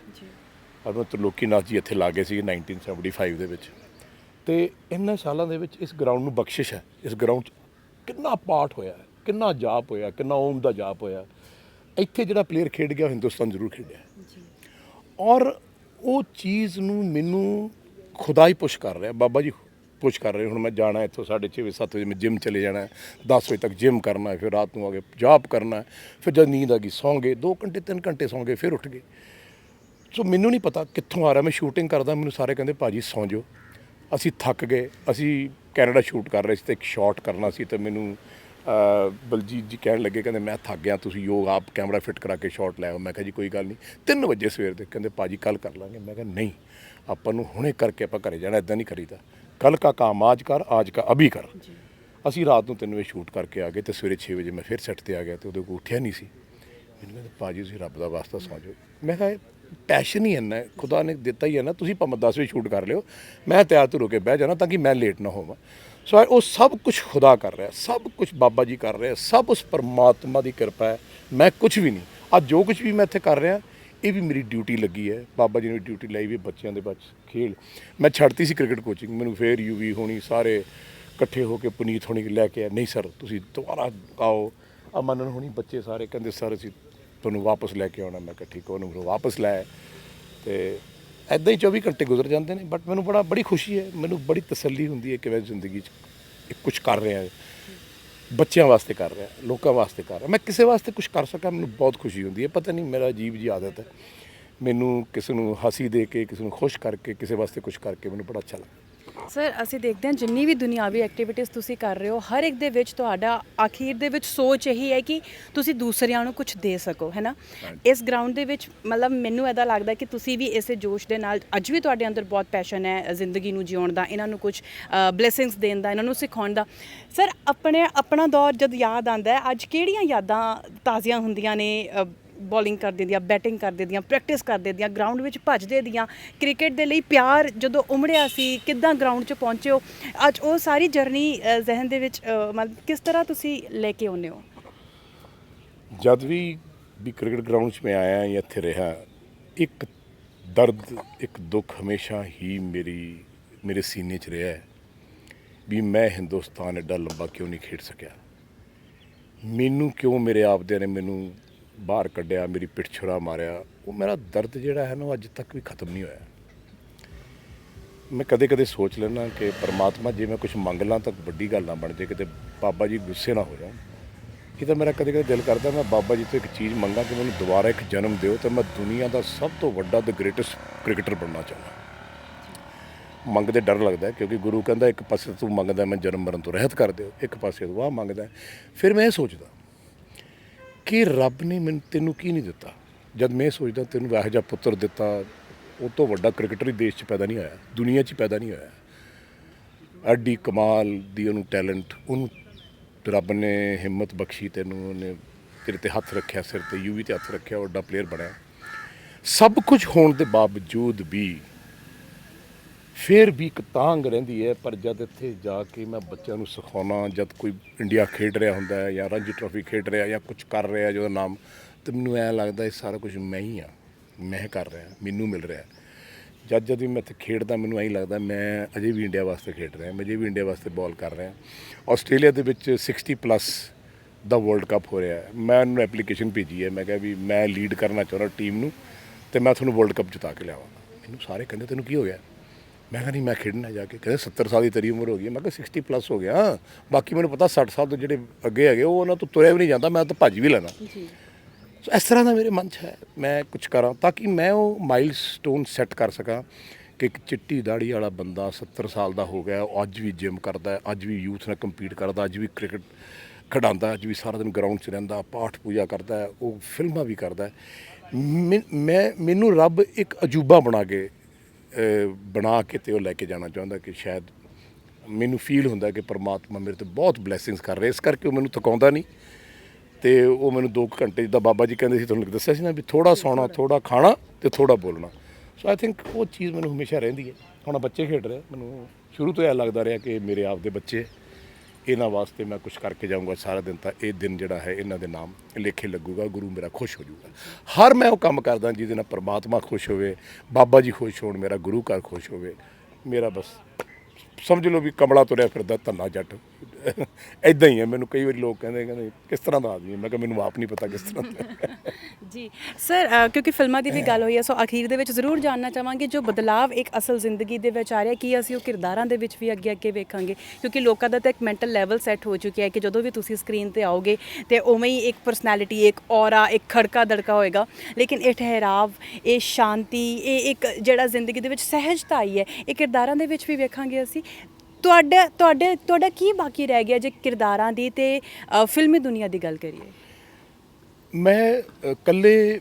ਔਰ ਮੈਂ ਤ੍ਰਿਲੋਕੀਨਾਥ ਜੀ ਇੱਥੇ ਲਾ ਗਏ ਸੀ 1975 ਦੇ ਵਿੱਚ। ਅਤੇ ਇਹਨਾਂ ਸਾਲਾਂ ਦੇ ਵਿੱਚ ਇਸ ਗਰਾਊਂਡ ਨੂੰ ਬਖਸ਼ਿਸ਼ ਹੈ। ਇਸ ਗਰਾਊਂਡ 'ਚ ਕਿੰਨਾ ਪਾਠ ਹੋਇਆ, ਕਿੰਨਾ ਜਾਪ ਹੋਇਆ, ਕਿੰਨਾ ਓਮ ਦਾ ਜਾਪ ਹੋਇਆ। ਇੱਥੇ ਜਿਹੜਾ ਪਲੇਅਰ ਖੇਡ ਗਿਆ, ਹਿੰਦੁਸਤਾਨ ਜ਼ਰੂਰ ਖੇਡਿਆ। ਔਰ ਉਹ ਚੀਜ਼ ਨੂੰ ਮੈਨੂੰ ਖੁਦਾ ਹੀ ਪੁਸ਼ ਕਰ ਰਿਹਾ, ਬਾਬਾ ਜੀ ਪੁਸ਼ ਕਰ ਰਹੇ। ਹੁਣ ਮੈਂ ਜਾਣਾ ਇੱਥੋਂ 6:30 7 ਵਜੇ, ਮੈਂ ਜਿੰਮ ਚਲੇ ਜਾਣਾ, 10 ਵਜੇ ਤੱਕ ਜਿੰਮ ਕਰਨਾ, ਫਿਰ ਰਾਤ ਨੂੰ ਆ ਕੇ ਜਾਪ ਕਰਨਾ, ਫਿਰ ਜਦ ਨੀਂਦ ਆ ਗਈ ਸੌਂ ਗਏ, 2 ਘੰਟੇ 3 ਘੰਟੇ ਸੌਂ ਗਏ, ਫਿਰ ਉੱਠ ਗਏ। ਸੋ ਮੈਨੂੰ ਨਹੀਂ ਪਤਾ ਕਿੱਥੋਂ ਆ ਰਿਹਾ। ਮੈਂ ਸ਼ੂਟਿੰਗ ਕਰਦਾ, ਮੈਨੂੰ ਸਾਰੇ ਕਹਿੰਦੇ ਭਾਜੀ ਸੌਂ ਜਾਓ। ਅਸੀਂ ਥੱਕ ਗਏ। ਅਸੀਂ ਕੈਨੇਡਾ ਸ਼ੂਟ ਕਰ ਰਹੇ ਸੀ ਅਤੇ ਇੱਕ ਸ਼ਾਟ ਕਰਨਾ ਸੀ, ਅਤੇ ਮੈਨੂੰ ਬਲਜੀਤ ਜੀ ਕਹਿਣ ਲੱਗੇ, ਕਹਿੰਦੇ ਮੈਂ ਥੱਕ ਗਿਆ, ਤੁਸੀਂ ਯੋਗ ਆਪ ਕੈਮਰਾ ਫਿੱਟ ਕਰਾ ਕੇ ਸ਼ਾਟ ਲੈ ਆਓ। ਮੈਂ ਕਿਹਾ ਜੀ ਕੋਈ ਗੱਲ ਨਹੀਂ। 3 ਵਜੇ ਸਵੇਰ ਦੇ ਕਹਿੰਦੇ ਭਾਜੀ ਕੱਲ੍ਹ ਕਰ ਲਾਂਗੇ। ਮੈਂ ਕਿਹਾ ਨਹੀਂ, ਆਪਾਂ ਨੂੰ ਹੁਣੇ ਕਰਕੇ ਆਪਾਂ ਘਰੇ ਜਾਣਾ, ਇੱਦਾਂ ਨਹੀਂ ਕਰੀਦਾ। ਕੱਲ੍ਹ ਕਾ ਕਾਮ ਆਜ ਕਰ, ਆਜ ਕਾ ਅਭੀ ਕਰ। ਅਸੀਂ ਰਾਤ ਨੂੰ 3 ਵਜੇ ਸ਼ੂਟ ਕਰਕੇ ਆ ਗਏ, ਅਤੇ ਸਵੇਰੇ 6 ਵਜੇ ਮੈਂ ਫਿਰ ਸੈੱਟ 'ਤੇ ਆ ਗਿਆ, ਅਤੇ ਉਹਦੇ ਕੋਲ ਉੱਠਿਆ ਨਹੀਂ ਸੀ। ਮੈਨੂੰ ਕਹਿੰਦੇ ਭਾਜੀ ਤੁਸੀਂ ਰੱਬ ਦਾ ਵਾਸਤਾ ਸੌਂ ਜਾਓ। ਮੈਂ ਕਿਹਾ ਪੈਸ਼ਨ ਹੀ ਇੰਨਾ, ਖੁਦਾ ਨੇ ਦਿੱਤਾ ਹੀ ਹੈ ਨਾ, ਤੁਸੀਂ ਭਾਵੇਂ 10 ਵਜੇ ਸ਼ੂਟ ਕਰ ਲਿਓ, ਮੈਂ ਤਿਆਰ ਤੁਰ ਹੋ ਕੇ ਬਹਿ ਜਾਣਾ ਤਾਂ ਕਿ ਮੈਂ ਲੇਟ ਨਾ ਹੋਵਾਂ। ਸੋ ਉਹ ਸਭ ਕੁਛ ਖੁਦਾ ਕਰ ਰਿਹਾ, ਸਭ ਕੁਛ ਬਾਬਾ ਜੀ ਕਰ ਰਿਹਾ, ਸਭ ਉਸ ਪਰਮਾਤਮਾ ਦੀ ਕਿਰਪਾ ਹੈ। ਮੈਂ ਕੁਛ ਵੀ ਨਹੀਂ। ਅੱਜ ਜੋ ਕੁਛ ਵੀ ਮੈਂ ਇੱਥੇ ਕਰ ਰਿਹਾ, ਇਹ ਵੀ ਮੇਰੀ ਡਿਊਟੀ ਲੱਗੀ ਹੈ। ਬਾਬਾ ਜੀ ਨੇ ਡਿਊਟੀ ਲਾਈ ਵੀ ਬੱਚਿਆਂ ਦੇ ਵਿੱਚ ਖੇਡ। ਮੈਂ ਛੱਡਤੀ ਸੀ ਕ੍ਰਿਕਟ ਕੋਚਿੰਗ, ਮੈਨੂੰ ਫਿਰ ਯੂਵੀ ਹੋਣੀ ਸਾਰੇ ਇਕੱਠੇ ਹੋ ਕੇ ਪੁਨੀਤ ਹੋਣੀ ਲੈ ਕੇ ਆਏ, ਨਹੀਂ ਸਰ ਤੁਸੀਂ ਦੁਬਾਰਾ ਆਓ। ਅਮਨ ਹੋਣੀ ਬੱਚੇ ਸਾਰੇ ਕਹਿੰਦੇ ਸਰ ਅਸੀਂ ਤੁਹਾਨੂੰ ਵਾਪਸ ਲੈ ਕੇ ਆਉਣਾ। ਮੈਂ ਕਿਹਾ ਠੀਕ, ਉਹਨੂੰ ਵਾਪਸ ਲੈ। ਅਤੇ ਇੱਦਾਂ ਹੀ 24 ਘੰਟੇ ਗੁਜ਼ਰ ਜਾਂਦੇ ਨੇ। ਬਟ ਮੈਨੂੰ ਬੜੀ ਖੁਸ਼ੀ ਹੈ, ਮੈਨੂੰ ਬੜੀ ਤਸੱਲੀ ਹੁੰਦੀ ਹੈ ਕਿ ਮੈਂ ਜ਼ਿੰਦਗੀ 'ਚ ਕੁਛ ਕਰ ਰਿਹਾ, ਬੱਚਿਆਂ ਵਾਸਤੇ ਕਰ ਰਿਹਾ, ਲੋਕਾਂ ਵਾਸਤੇ ਕਰ ਰਿਹਾ। ਮੈਂ ਕਿਸੇ ਵਾਸਤੇ ਕੁਛ ਕਰ ਸਕਾਂ, ਮੈਨੂੰ ਬਹੁਤ ਖੁਸ਼ੀ ਹੁੰਦੀ ਹੈ। ਪਤਾ ਨਹੀਂ ਮੇਰਾ ਅਜੀਬ ਜੀ ਆਦਤ ਹੈ, ਮੈਨੂੰ ਕਿਸੇ ਨੂੰ ਹਾਸੀ ਦੇ ਕੇ, ਕਿਸੇ ਨੂੰ ਖੁਸ਼ ਕਰਕੇ, ਕਿਸੇ ਵਾਸਤੇ ਕੁਛ ਕਰਕੇ ਮੈਨੂੰ ਬੜਾ ਅੱਛਾ ਲੱਗਦਾ। ਸਰ ਅਸੀਂ ਦੇਖਦੇ ਹਾਂ ਜਿੰਨੀ ਵੀ ਦੁਨਿਆਵੀ ਐਕਟੀਵਿਟੀਜ਼ ਤੁਸੀਂ ਕਰ ਰਹੇ ਹੋ, ਹਰ ਇੱਕ ਦੇ ਵਿੱਚ ਤੁਹਾਡਾ ਆਖਿਰ ਦੇ ਵਿੱਚ ਸੋਚ ਇਹੀ ਹੈ ਕਿ ਤੁਸੀਂ ਦੂਸਰਿਆਂ ਨੂੰ ਕੁਝ ਦੇ ਸਕੋ, ਹੈ ਨਾ। ਇਸ ਗਰਾਊਂਡ ਦੇ ਵਿੱਚ ਮਤਲਬ ਮੈਨੂੰ ਇੱਦਾਂ ਲੱਗਦਾ ਕਿ ਤੁਸੀਂ ਵੀ ਇਸੇ ਜੋਸ਼ ਦੇ ਨਾਲ, ਅੱਜ ਵੀ ਤੁਹਾਡੇ ਅੰਦਰ ਬਹੁਤ ਪੈਸ਼ਨ ਹੈ ਜ਼ਿੰਦਗੀ ਨੂੰ ਜਿਉਣ ਦਾ, ਇਹਨਾਂ ਨੂੰ ਕੁਝ ਬਲੇਸਿੰਗਸ ਦੇਣ ਦਾ, ਇਹਨਾਂ ਨੂੰ ਸਿਖਾਉਣ ਦਾ। ਸਰ ਆਪਣਾ ਦੌਰ ਜਦ ਯਾਦ ਆਉਂਦਾ ਹੈ, ਅੱਜ ਕਿਹੜੀਆਂ ਯਾਦਾਂ ਤਾਜ਼ੀਆਂ ਹੁੰਦੀਆਂ ਨੇ ਬੋਲਿੰਗ ਕਰਦੇ ਦੀਆਂ, ਬੈਟਿੰਗ ਕਰਦੇ ਦੀਆਂ, ਪ੍ਰੈਕਟਿਸ ਕਰਦੇ ਦੀਆਂ, ਗਰਾਊਂਡ ਵਿੱਚ ਭੱਜਦੇ ਦੀਆਂ, ਕ੍ਰਿਕਟ ਦੇ ਲਈ ਪਿਆਰ ਜਦੋਂ ਉਮੜਿਆ ਸੀ, ਕਿੱਦਾਂ ਗਰਾਊਂਡ 'ਚ ਪਹੁੰਚੇ ਹੋ, ਅੱਜ ਉਹ ਸਾਰੀ ਜਰਨੀ ਜ਼ਿਹਨ ਦੇ ਵਿੱਚ ਮਤਲਬ ਕਿਸ ਤਰ੍ਹਾਂ ਤੁਸੀਂ ਲੈ ਕੇ ਆਉਂਦੇ ਹੋ? ਜਦ ਵੀ ਕ੍ਰਿਕਟ ਗਰਾਊਂਡ 'ਚ ਮੈਂ ਆਇਆ ਜਾਂ ਇੱਥੇ ਰਿਹਾ, ਇੱਕ ਦਰਦ, ਇੱਕ ਦੁੱਖ ਹਮੇਸ਼ਾ ਹੀ ਮੇਰੇ ਸੀਨੇ 'ਚ ਰਿਹਾ ਹੈ ਵੀ ਮੈਂ ਹਿੰਦੁਸਤਾਨ ਐਡਾ ਲੰਬਾ ਕਿਉਂ ਨਹੀਂ ਖੇਡ ਸਕਿਆ। ਮੈਨੂੰ ਕਿਉਂ ਮੇਰੇ ਆਪਦਿਆਂ ਨੇ ਮੈਨੂੰ ਬਾਹਰ ਕੱਢਿਆ, ਮੇਰੀ ਪਿੱਠ ਛੁਰਾ ਮਾਰਿਆ। ਉਹ ਮੇਰਾ ਦਰਦ ਜਿਹੜਾ ਹੈ ਨਾ, ਉਹ ਅੱਜ ਤੱਕ ਵੀ ਖਤਮ ਨਹੀਂ ਹੋਇਆ। ਮੈਂ ਕਦੇ ਕਦੇ ਸੋਚ ਲੈਂਦਾ ਕਿ ਪਰਮਾਤਮਾ ਜੇ ਮੈਂ ਕੁਛ ਮੰਗ ਲਾਂ ਤਾਂ ਵੱਡੀ ਗੱਲ ਨਾ ਬਣ ਜਾਏ, ਕਿਤੇ ਬਾਬਾ ਜੀ ਗੁੱਸੇ ਨਾ ਹੋ ਜਾਣ। ਇਹ ਤਾਂ ਮੇਰਾ ਕਦੇ ਕਦੇ ਦਿਲ ਕਰਦਾ ਮੈਂ ਬਾਬਾ ਜੀ ਤੋਂ ਇੱਕ ਚੀਜ਼ ਮੰਗਾਂ ਕਿ ਮੈਨੂੰ ਦੁਬਾਰਾ ਇੱਕ ਜਨਮ ਦਿਓ ਤਾਂ ਮੈਂ ਦੁਨੀਆ ਦਾ ਸਭ ਤੋਂ ਵੱਡਾ ਦ ਗ੍ਰੇਟੈਸਟ ਕ੍ਰਿਕਟਰ ਬਣਨਾ ਚਾਹੁੰਦਾ। ਮੰਗਦੇ ਡਰ ਲੱਗਦਾ, ਕਿਉਂਕਿ ਗੁਰੂ ਕਹਿੰਦਾ ਇੱਕ ਪਾਸੇ ਤੂੰ ਮੰਗਦਾ ਮੈਂ ਜਨਮ ਮਰਨ ਤੋਂ ਰਹਿਤ ਕਰ ਦਿਓ, ਇੱਕ ਪਾਸੇ ਤੂੰ ਆਹ ਮੰਗਦਾ। ਫਿਰ ਮੈਂ ਇਹ ਸੋਚਦਾ ਕਿ ਰੱਬ ਨੇ ਤੈਨੂੰ ਕੀ ਨਹੀਂ ਦਿੱਤਾ। ਜਦ ਮੈਂ ਸੋਚਦਾ ਤੈਨੂੰ ਇਹੋ ਜਿਹਾ ਪੁੱਤਰ ਦਿੱਤਾ, ਉਹ ਤੋਂ ਵੱਡਾ ਕ੍ਰਿਕਟਰ ਹੀ ਦੇਸ਼ 'ਚ ਪੈਦਾ ਨਹੀਂ ਹੋਇਆ, ਦੁਨੀਆ 'ਚ ਪੈਦਾ ਨਹੀਂ ਹੋਇਆ। ਐਡੀ ਕਮਾਲ ਦੀ ਉਹਨੂੰ ਟੈਲੈਂਟ, ਉਹਨੂੰ ਰੱਬ ਨੇ ਹਿੰਮਤ ਬਖਸ਼ੀ, ਤੈਨੂੰ ਉਹਨੇ ਤੇਰੇ 'ਤੇ ਹੱਥ ਰੱਖਿਆ, ਸਿਰ 'ਤੇ ਯੂਵੀ 'ਤੇ ਹੱਥ ਰੱਖਿਆ, ਵੱਡਾ ਪਲੇਅਰ ਬਣਿਆ। ਸਭ ਕੁਝ ਹੋਣ ਦੇ ਬਾਵਜੂਦ ਵੀ ਫਿਰ ਵੀ ਇੱਕ ਤਾਂਘ ਰਹਿੰਦੀ ਹੈ। ਪਰ ਜਦ ਇੱਥੇ ਜਾ ਕੇ ਮੈਂ ਬੱਚਿਆਂ ਨੂੰ ਸਿਖਾਉਣਾ, ਜਦ ਕੋਈ ਇੰਡੀਆ ਖੇਡ ਰਿਹਾ ਹੁੰਦਾ ਹੈ ਜਾਂ ਰਣਜੀ ਟਰੋਫੀ ਖੇਡ ਰਿਹਾ ਜਾਂ ਕੁਝ ਕਰ ਰਿਹਾ ਜਿਹਦਾ ਨਾਮ, ਤਾਂ ਮੈਨੂੰ ਐਂ ਲੱਗਦਾ ਇਹ ਸਾਰਾ ਕੁਝ ਮੈਂ ਹੀ ਹਾਂ, ਮੈਂ ਕਰ ਰਿਹਾ, ਮੈਨੂੰ ਮਿਲ ਰਿਹਾ। ਜਦ ਵੀ ਮੈਂ ਇੱਥੇ ਖੇਡਦਾ ਮੈਨੂੰ ਐਂ ਲੱਗਦਾ ਮੈਂ ਅਜੇ ਵੀ ਇੰਡੀਆ ਵਾਸਤੇ ਖੇਡ ਰਿਹਾ, ਮੈਂ ਅਜੇ ਵੀ ਇੰਡੀਆ ਵਾਸਤੇ ਬਾਲ ਕਰ ਰਿਹਾ। ਆਸਟ੍ਰੇਲੀਆ ਦੇ ਵਿੱਚ 60+ ਦਾ ਵਰਲਡ ਕੱਪ ਹੋ ਰਿਹਾ। ਮੈਂ ਉਹਨੂੰ ਐਪਲੀਕੇਸ਼ਨ ਭੇਜੀ ਹੈ, ਮੈਂ ਕਿਹਾ ਵੀ ਮੈਂ ਲੀਡ ਕਰਨਾ ਚਾਹੁੰਦਾ ਟੀਮ ਨੂੰ ਅਤੇ ਮੈਂ ਤੁਹਾਨੂੰ ਵਰਲਡ ਕੱਪ ਜਿਤਾ ਕੇ ਲਿਆਵਾਂਗਾ। ਮੈਨੂੰ ਸਾਰੇ ਕਹਿੰਦੇ ਤੈਨੂੰ ਕੀ ਹੋ ਗਿਆ? ਮੈਂ ਕਿਹਾ ਨਹੀਂ ਮੈਂ ਖੇਡਣਾ ਜਾ ਕੇ। ਕਹਿੰਦੇ 70 ਸਾਲ ਦੀ ਤੇਰੀ ਉਮਰ ਹੋ ਗਈ। ਮੈਂ ਕਿਹਾ 60+ ਹੋ ਗਿਆ, ਬਾਕੀ ਮੈਨੂੰ ਪਤਾ 60 ਸਾਲ ਤੋਂ ਜਿਹੜੇ ਅੱਗੇ ਹੈਗੇ ਉਹ ਉਹਨਾਂ ਤੋਂ ਤੁਰਿਆ ਵੀ ਨਹੀਂ ਜਾਂਦਾ, ਮੈਂ ਤਾਂ ਭੱਜ ਵੀ ਲੈਣਾ। ਸੋ ਇਸ ਤਰ੍ਹਾਂ ਦਾ ਮੇਰੇ ਮਨ 'ਚ ਹੈ ਮੈਂ ਕੁਛ ਕਰਾਂ ਤਾਂ ਕਿ ਮੈਂ ਉਹ ਮਾਈਲਸਟੋਨ ਸੈੱਟ ਕਰ ਸਕਾਂ ਕਿ ਇੱਕ ਚਿੱਟੀ ਦਾੜੀ ਵਾਲਾ ਬੰਦਾ 70 ਸਾਲ ਦਾ ਹੋ ਗਿਆ, ਉਹ ਅੱਜ ਵੀ ਜਿਮ ਕਰਦਾ, ਅੱਜ ਵੀ ਯੂਥ ਨਾਲ ਕੰਪੀਟ ਕਰਦਾ, ਅੱਜ ਵੀ ਕ੍ਰਿਕਟ ਖਿਡਾਉਂਦਾ, ਅੱਜ ਵੀ ਸਾਰਾ ਦਿਨ ਗਰਾਊਂਡ 'ਚ ਰਹਿੰਦਾ, ਪਾਠ ਪੂਜਾ ਕਰਦਾ, ਉਹ ਫਿਲਮਾਂ ਵੀ ਕਰਦਾ। ਮੈਨੂੰ ਰੱਬ ਇੱਕ ਅਜੂਬਾ ਬਣਾ ਕੇ ਤੇ ਉਹ ਲੈ ਕੇ ਜਾਣਾ ਚਾਹੁੰਦਾ ਕਿ ਸ਼ਾਇਦ ਮੈਨੂੰ ਫੀਲ ਹੁੰਦਾ ਕਿ ਪਰਮਾਤਮਾ ਮੇਰੇ 'ਤੇ ਬਹੁਤ ਬਲੈਸਿੰਗਸ ਕਰ ਰਿਹਾ, ਇਸ ਕਰਕੇ ਉਹ ਮੈਨੂੰ ਥਕਾਉਂਦਾ ਨਹੀਂ। ਅਤੇ ਉਹ ਮੈਨੂੰ 2 ਘੰਟੇ, ਜਿੱਦਾਂ ਬਾਬਾ ਜੀ ਕਹਿੰਦੇ ਸੀ, ਤੁਹਾਨੂੰ ਦੱਸਿਆ ਸੀ ਨਾ ਵੀ ਥੋੜ੍ਹਾ ਸੌਣਾ, ਥੋੜ੍ਹਾ ਖਾਣਾ ਅਤੇ ਥੋੜ੍ਹਾ ਬੋਲਣਾ। ਸੋ ਆਈ ਥਿੰਕ ਉਹ ਚੀਜ਼ ਮੈਨੂੰ ਹਮੇਸ਼ਾ ਰਹਿੰਦੀ ਹੈ। ਹੁਣ ਬੱਚੇ ਖੇਡ ਰਹੇ, ਮੈਨੂੰ ਸ਼ੁਰੂ ਤੋਂ ਇਹ ਲੱਗਦਾ ਰਿਹਾ ਕਿ ਮੇਰੇ ਆਪ ਦੇ ਬੱਚੇ, ਇਹਨਾਂ ਵਾਸਤੇ ਮੈਂ ਕੁਝ ਕਰਕੇ ਜਾਊਂਗਾ ਸਾਰਾ ਦਿਨ, ਤਾਂ ਇਹ ਦਿਨ ਜਿਹੜਾ ਹੈ ਇਹਨਾਂ ਦੇ ਨਾਮ ਲੇਖੇ ਲੱਗੂਗਾ, ਗੁਰੂ ਮੇਰਾ ਖੁਸ਼ ਹੋ ਜਾਊਗਾ। ਹਰ ਮੈਂ ਉਹ ਕੰਮ ਕਰਦਾ ਜਿਹਦੇ ਨਾਲ ਪਰਮਾਤਮਾ ਖੁਸ਼ ਹੋਵੇ, ਬਾਬਾ ਜੀ ਖੁਸ਼ ਹੋਣ, ਮੇਰਾ ਗੁਰੂ ਘਰ ਖੁਸ਼ ਹੋਵੇ। ਮੇਰਾ ਬਸ ਸਮਝ ਲਓ ਵੀ ਕਮਲਾ ਤੁਰਿਆ ਫਿਰਦਾ ਧੰਨਾ ਜੱਟ ਇੱਦਾਂ ਹੀ ਹੈ। ਮੈਨੂੰ ਕਈ ਵਾਰੀ ਲੋਕ ਕਹਿੰਦੇ ਕਿਸ ਤਰ੍ਹਾਂ ਦਾ ਆਦਮੀ ਹੈ, ਮੈਂ ਕਿਹਾ ਮੈਨੂੰ ਆਪ ਨਹੀਂ ਪਤਾ ਕਿਸ ਤਰ੍ਹਾਂ ਦਾ। ਜੀ ਸਰ, ਕਿਉਂਕਿ ਫਿਲਮਾਂ ਦੀ ਵੀ ਗੱਲ ਹੋਈ ਹੈ, ਸੋ ਅਖੀਰ ਦੇ ਵਿੱਚ ਜ਼ਰੂਰ ਜਾਣਨਾ ਚਾਹਾਂਗੇ ਜੋ ਬਦਲਾਵ ਇੱਕ ਅਸਲ ਜ਼ਿੰਦਗੀ ਦੇ ਵਿੱਚ ਆ ਰਿਹਾ, ਕੀ ਅਸੀਂ ਉਹ ਕਿਰਦਾਰਾਂ ਦੇ ਵਿੱਚ ਵੀ ਅੱਗੇ ਅੱਗੇ ਵੇਖਾਂਗੇ? ਕਿਉਂਕਿ ਲੋਕਾਂ ਦਾ ਤਾਂ ਇੱਕ ਮੈਂਟਲ ਲੈਵਲ ਸੈੱਟ ਹੋ ਚੁੱਕਿਆ ਹੈ ਕਿ ਜਦੋਂ ਵੀ ਤੁਸੀਂ ਸਕਰੀਨ ਤੇ ਆਓਗੇ ਤੇ ਉਵੇਂ ਹੀ ਇੱਕ ਪਰਸਨੈਲਿਟੀ, ਇੱਕ ਔਰਾ, ਇੱਕ ਖੜਕਾ ਦੜਕਾ ਹੋਏਗਾ, ਲੇਕਿਨ ਇਹ ਠਹਿਰਾਵ, ਇਹ ਸ਼ਾਂਤੀ, ਇਹ ਇੱਕ ਜਿਹੜਾ ਜ਼ਿੰਦਗੀ ਦੇ ਵਿੱਚ ਸਹਿਜਤਾ ਆਈ ਹੈ, ਇਹ ਕਿਰਦਾਰਾਂ ਦੇ ਵਿੱਚ ਵੀ ਵੇਖਾਂਗੇ ਅਸੀਂ। ਤੁਹਾਡਾ ਕੀ ਬਾਕੀ ਰਹਿ ਗਿਆ ਜੇ ਕਿਰਦਾਰਾਂ ਦੀ ਤੇ ਫਿਲਮੀ ਦੁਨੀਆ ਦੀ ਗੱਲ ਕਰੀਏ? ਮੈਂ ਇਕੱਲੇ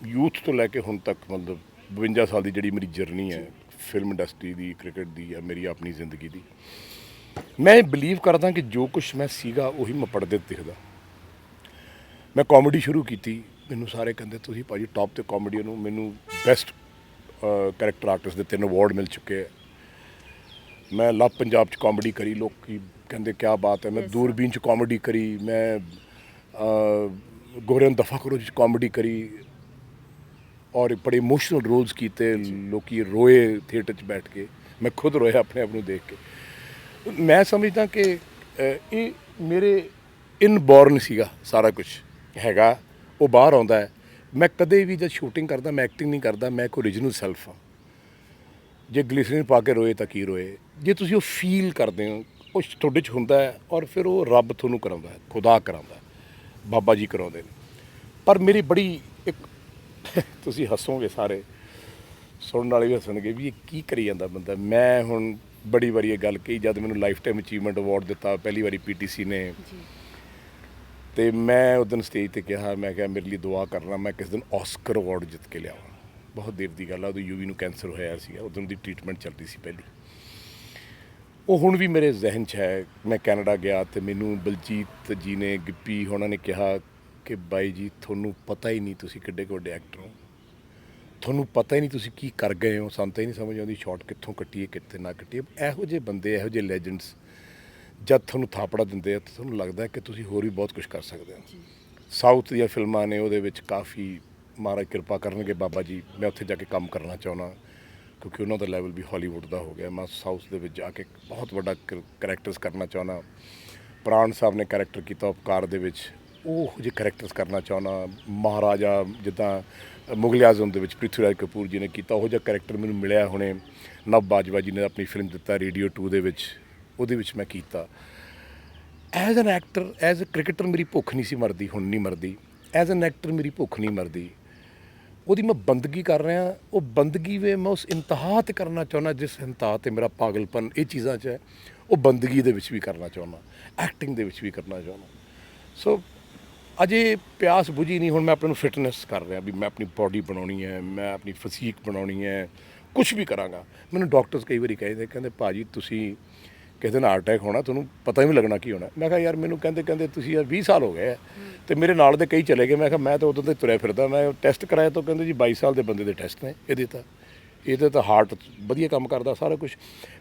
ਯੂਥ ਤੋਂ ਲੈ ਕੇ ਹੁਣ ਤੱਕ ਮਤਲਬ 52 ਸਾਲ ਦੀ ਜਿਹੜੀ ਮੇਰੀ ਜਰਨੀ ਹੈ ਫਿਲਮ ਇੰਡਸਟਰੀ ਦੀ, ਕ੍ਰਿਕਟ ਦੀ ਜਾਂ ਮੇਰੀ ਆਪਣੀ ਜ਼ਿੰਦਗੀ ਦੀ, ਮੈਂ ਬਿਲੀਵ ਕਰਦਾ ਕਿ ਜੋ ਕੁਝ ਮੈਂ ਸੀਗਾ ਉਹੀ ਮੈਂ ਪਰਦੇ ਤੇ ਦਿਖਦਾ। ਮੈਂ ਕਾਮੇਡੀ ਸ਼ੁਰੂ ਕੀਤੀ, ਮੈਨੂੰ ਸਾਰੇ ਕਹਿੰਦੇ ਤੁਸੀਂ ਭਾਜੀ ਟੌਪ ਤੇ ਕਾਮੇਡੀਅਨ ਨੂੰ। ਮੈਨੂੰ ਬੈਸਟ ਕੈਰੈਕਟਰ ਆਰਟਿਸਟ ਦੇ 3 ਅਵਾਰਡ ਮਿਲ ਚੁੱਕੇ ਹੈ। ਮੈਂ ਲਵ ਪੰਜਾਬ 'ਚ ਕਾਮੇਡੀ ਕਰੀ, ਲੋਕ ਕਹਿੰਦੇ ਕਿਆ ਬਾਤ ਹੈ। ਮੈਂ ਦੂਰਬੀਨ 'ਚ ਕਾਮੇਡੀ ਕਰੀ, ਮੈਂ ਗੋਰਿਆਂ ਨੂੰ ਦਫਾ ਕਰੋ 'ਚ ਕਾਮੇਡੀ ਕਰੀ ਔਰ ਬੜੇ ਇਮੋਸ਼ਨਲ ਰੋਲਸ ਕੀਤੇ। ਲੋਕੀ ਰੋਏ ਥੀਏਟਰ 'ਚ ਬੈਠ ਕੇ, ਮੈਂ ਖੁਦ ਰੋਇਆ ਆਪਣੇ ਆਪ ਨੂੰ ਦੇਖ ਕੇ। ਮੈਂ ਸਮਝਦਾ ਕਿ ਇਹ ਮੇਰੇ ਇਨਬੋਰਨ ਸੀਗਾ, ਸਾਰਾ ਕੁਝ ਹੈਗਾ ਉਹ ਬਾਹਰ ਆਉਂਦਾ ਹੈ। ਮੈਂ ਕਦੇ ਵੀ ਜਦ ਸ਼ੂਟਿੰਗ ਕਰਦਾ ਮੈਂ ਐਕਟਿੰਗ ਨਹੀਂ ਕਰਦਾ, ਮੈਂ ਇੱਕ ਓਰੀਜਨਲ ਸੈਲਫ ਹਾਂ। ਜੇ ਗਲੀਸਰੀਨ ਪਾ ਕੇ ਰੋਏ ਤਾਂ ਕੀ ਰੋਏ, ਜੇ ਤੁਸੀਂ ਉਹ ਫੀਲ ਕਰਦੇ ਹੋ ਉਹ ਤੁਹਾਡੇ 'ਚ ਹੁੰਦਾ ਹੈ ਔਰ ਫਿਰ ਉਹ ਰੱਬ ਤੁਹਾਨੂੰ ਕਰਾਉਂਦਾ ਹੈ, ਖੁਦਾ ਕਰਾਉਂਦਾ, ਬਾਬਾ ਜੀ ਕਰਾਉਂਦੇ ਨੇ। ਪਰ ਮੇਰੀ ਬੜੀ ਇੱਕ ਤੁਸੀਂ ਹੱਸੋਗੇ ਸਾਰੇ, ਸੁਣਨ ਵਾਲੇ ਵੀ ਹੱਸਣਗੇ ਵੀ ਇਹ ਕੀ ਕਰੀ ਜਾਂਦਾ ਬੰਦਾ। ਮੈਂ ਹੁਣ ਬੜੀ ਵਾਰੀ ਇਹ ਗੱਲ ਕਹੀ, ਜਦ ਮੈਨੂੰ ਲਾਈਫ ਟਾਈਮ ਅਚੀਵਮੈਂਟ ਅਵਾਰਡ ਦਿੱਤਾ ਪਹਿਲੀ ਵਾਰੀ PTC ਨੇ, ਅਤੇ ਮੈਂ ਉਸ ਦਿਨ ਸਟੇਜ 'ਤੇ ਕਿਹਾ, ਮੈਂ ਕਿਹਾ ਮੇਰੇ ਲਈ ਦੁਆ ਕਰਨਾ, ਮੈਂ ਕਿਸੇ ਦਿਨ ਆਸਕਰ ਅਵਾਰਡ ਜਿੱਤ ਕੇ ਲਿਆਵਾਂ। ਬਹੁਤ ਦੇਰ ਦੀ ਗੱਲ ਆ, ਉਦੋਂ UV ਨੂੰ ਕੈਂਸਰ ਹੋਇਆ ਸੀਗਾ, ਉਦੋਂ ਦੀ ਟਰੀਟਮੈਂਟ ਚੱਲਦੀ ਸੀ ਪਹਿਲੀ। ਉਹ ਹੁਣ ਵੀ ਮੇਰੇ ਜ਼ਿਹਨ 'ਚ ਹੈ। ਮੈਂ ਕੈਨੇਡਾ ਗਿਆ ਅਤੇ ਮੈਨੂੰ ਬਲਜੀਤ ਜੀ ਨੇ, ਗਿੱਪੀ ਉਹਨਾਂ ਨੇ ਕਿਹਾ ਕਿ ਬਾਈ ਜੀ ਤੁਹਾਨੂੰ ਪਤਾ ਹੀ ਨਹੀਂ ਤੁਸੀਂ ਕਿੱਡੇ ਕੁ ਵੱਡੇ ਐਕਟਰ ਹੋ, ਤੁਹਾਨੂੰ ਪਤਾ ਹੀ ਨਹੀਂ ਤੁਸੀਂ ਕੀ ਕਰ ਗਏ ਹੋ, ਸਾਨੂੰ ਤਾਂ ਹੀ ਨਹੀਂ ਸਮਝ ਆਉਂਦੀ ਸ਼ਾਟ ਕਿੱਥੋਂ ਕੱਟੀਏ ਕਿੱਥੇ ਨਾ ਕੱਟੀਏ। ਇਹੋ ਜਿਹੇ ਬੰਦੇ, ਇਹੋ ਜਿਹੇ ਲੈਜੈਂਡਸ ਜਦ ਤੁਹਾਨੂੰ ਥਾਪੜਾ ਦਿੰਦੇ ਆ ਤਾਂ ਤੁਹਾਨੂੰ ਲੱਗਦਾ ਕਿ ਤੁਸੀਂ ਹੋਰ ਵੀ ਬਹੁਤ ਕੁਝ ਕਰ ਸਕਦੇ ਹੋ। ਸਾਊਥ ਦੀਆਂ ਫਿਲਮਾਂ ਨੇ, ਉਹਦੇ ਵਿੱਚ ਕਾਫੀ ਮਹਾਰਾਜ ਕਿਰਪਾ ਕਰਨਗੇ ਬਾਬਾ ਜੀ, ਮੈਂ ਉੱਥੇ ਜਾ ਕੇ ਕੰਮ ਕਰਨਾ ਚਾਹੁੰਦਾ ਕਿਉਂਕਿ ਉਹਨਾਂ ਦਾ ਲੈਵਲ ਵੀ ਹਾਲੀਵੁੱਡ ਦਾ ਹੋ ਗਿਆ। ਮੈਂ ਸਾਊਥ ਦੇ ਵਿੱਚ ਜਾ ਕੇ ਬਹੁਤ ਵੱਡਾ ਕਰੈਕਟਰਸ ਕਰਨਾ ਚਾਹੁੰਦਾ। ਪ੍ਰਾਣ ਸਾਹਿਬ ਨੇ ਕਰੈਕਟਰ ਕੀਤਾ ਉਪਕਾਰ ਦੇ ਵਿੱਚ, ਉਹ ਜਿਹੇ ਕਰੈਕਟਰਸ ਕਰਨਾ ਚਾਹੁੰਦਾ। ਮਹਾਰਾਜਾ ਜਿੱਦਾਂ ਮੁਗਲ ਆਜ਼ਮ ਦੇ ਵਿੱਚ ਪ੍ਰਿਥਵੀ ਰਾਜ ਕਪੂਰ ਜੀ ਨੇ ਕੀਤਾ, ਉਹੋ ਜਿਹਾ ਕਰੈਕਟਰ ਮੈਨੂੰ ਮਿਲਿਆ ਹੁਣੇ। ਨਵ ਬਾਜਵਾ ਜੀ ਨੇ ਆਪਣੀ ਫਿਲਮ ਦਿੱਤਾ ਰੇਡੀਓ 2 ਦੇ ਵਿੱਚ, ਉਹਦੇ ਵਿੱਚ ਮੈਂ ਕੀਤਾ। As an actor, as a cricketer ਮੇਰੀ ਭੁੱਖ ਨਹੀਂ ਸੀ ਮਰਦੀ, ਹੁਣ ਨਹੀਂ ਮਰਦੀ। ਐਜ਼ ਐਨ ਐਕਟਰ ਮੇਰੀ ਭੁੱਖ ਨਹੀਂ ਮਰਦੀ, ਉਹਦੀ ਮੈਂ ਬੰਦਗੀ ਕਰ ਰਿਹਾ। ਉਹ ਬੰਦਗੀ ਵੇ ਮੈਂ ਉਸ ਇੰਤਹਾ 'ਤੇ ਕਰਨਾ ਚਾਹੁੰਦਾ ਜਿਸ ਇੰਤਹਾ 'ਤੇ ਮੇਰਾ ਪਾਗਲਪਨ ਇਹ ਚੀਜ਼ਾਂ 'ਚ ਹੈ, ਉਹ ਬੰਦਗੀ ਦੇ ਵਿੱਚ ਵੀ ਕਰਨਾ ਚਾਹੁੰਦਾ, ਐਕਟਿੰਗ ਦੇ ਵਿੱਚ ਵੀ ਕਰਨਾ ਚਾਹੁੰਦਾ। ਸੋ ਅਜੇ ਪਿਆਸ ਬੁਝੀ ਨਹੀਂ। ਹੁਣ ਮੈਂ ਆਪਣੇ ਨੂੰ ਫਿਟਨੈਸ ਕਰ ਰਿਹਾ ਵੀ ਮੈਂ ਆਪਣੀ ਬਾਡੀ ਬਣਾਉਣੀ ਹੈ, ਮੈਂ ਆਪਣੀ ਫਸੀਕ ਬਣਾਉਣੀ ਹੈ, ਕੁਛ ਵੀ ਕਰਾਂਗਾ। ਮੈਨੂੰ ਡਾਕਟਰਸ ਕਈ ਵਾਰੀ ਕਹਿੰਦੇ ਭਾਜੀ ਤੁਸੀਂ ਕਿਸੇ ਦਿਨ ਹਾਰਟ ਅਟੈਕ ਹੋਣਾ, ਤੁਹਾਨੂੰ ਪਤਾ ਹੀ ਨਹੀਂ ਲੱਗਣਾ ਕੀ ਹੋਣਾ। ਮੈਂ ਕਿਹਾ ਯਾਰ ਮੈਨੂੰ ਕਹਿੰਦੇ ਤੁਸੀਂ ਯਾਰ 20 ਸਾਲ ਹੋ ਗਏ ਅਤੇ ਮੇਰੇ ਨਾਲ ਦੇ ਕਈ ਚਲੇ ਗਏ। ਮੈਂ ਕਿਹਾ ਮੈਂ ਤਾਂ ਉਦੋਂ ਤੇ ਤੁਰਿਆ ਫਿਰਦਾ, ਮੈਂ ਟੈਸਟ ਕਰਾਇਆ ਤਾਂ ਕਹਿੰਦੇ ਜੀ 22 ਸਾਲ ਦੇ ਬੰਦੇ ਦੇ ਟੈਸਟ ਨੇ, ਇਹਦੇ ਤਾਂ ਹਾਰਟ ਵਧੀਆ ਕੰਮ ਕਰਦਾ ਸਾਰਾ ਕੁਝ।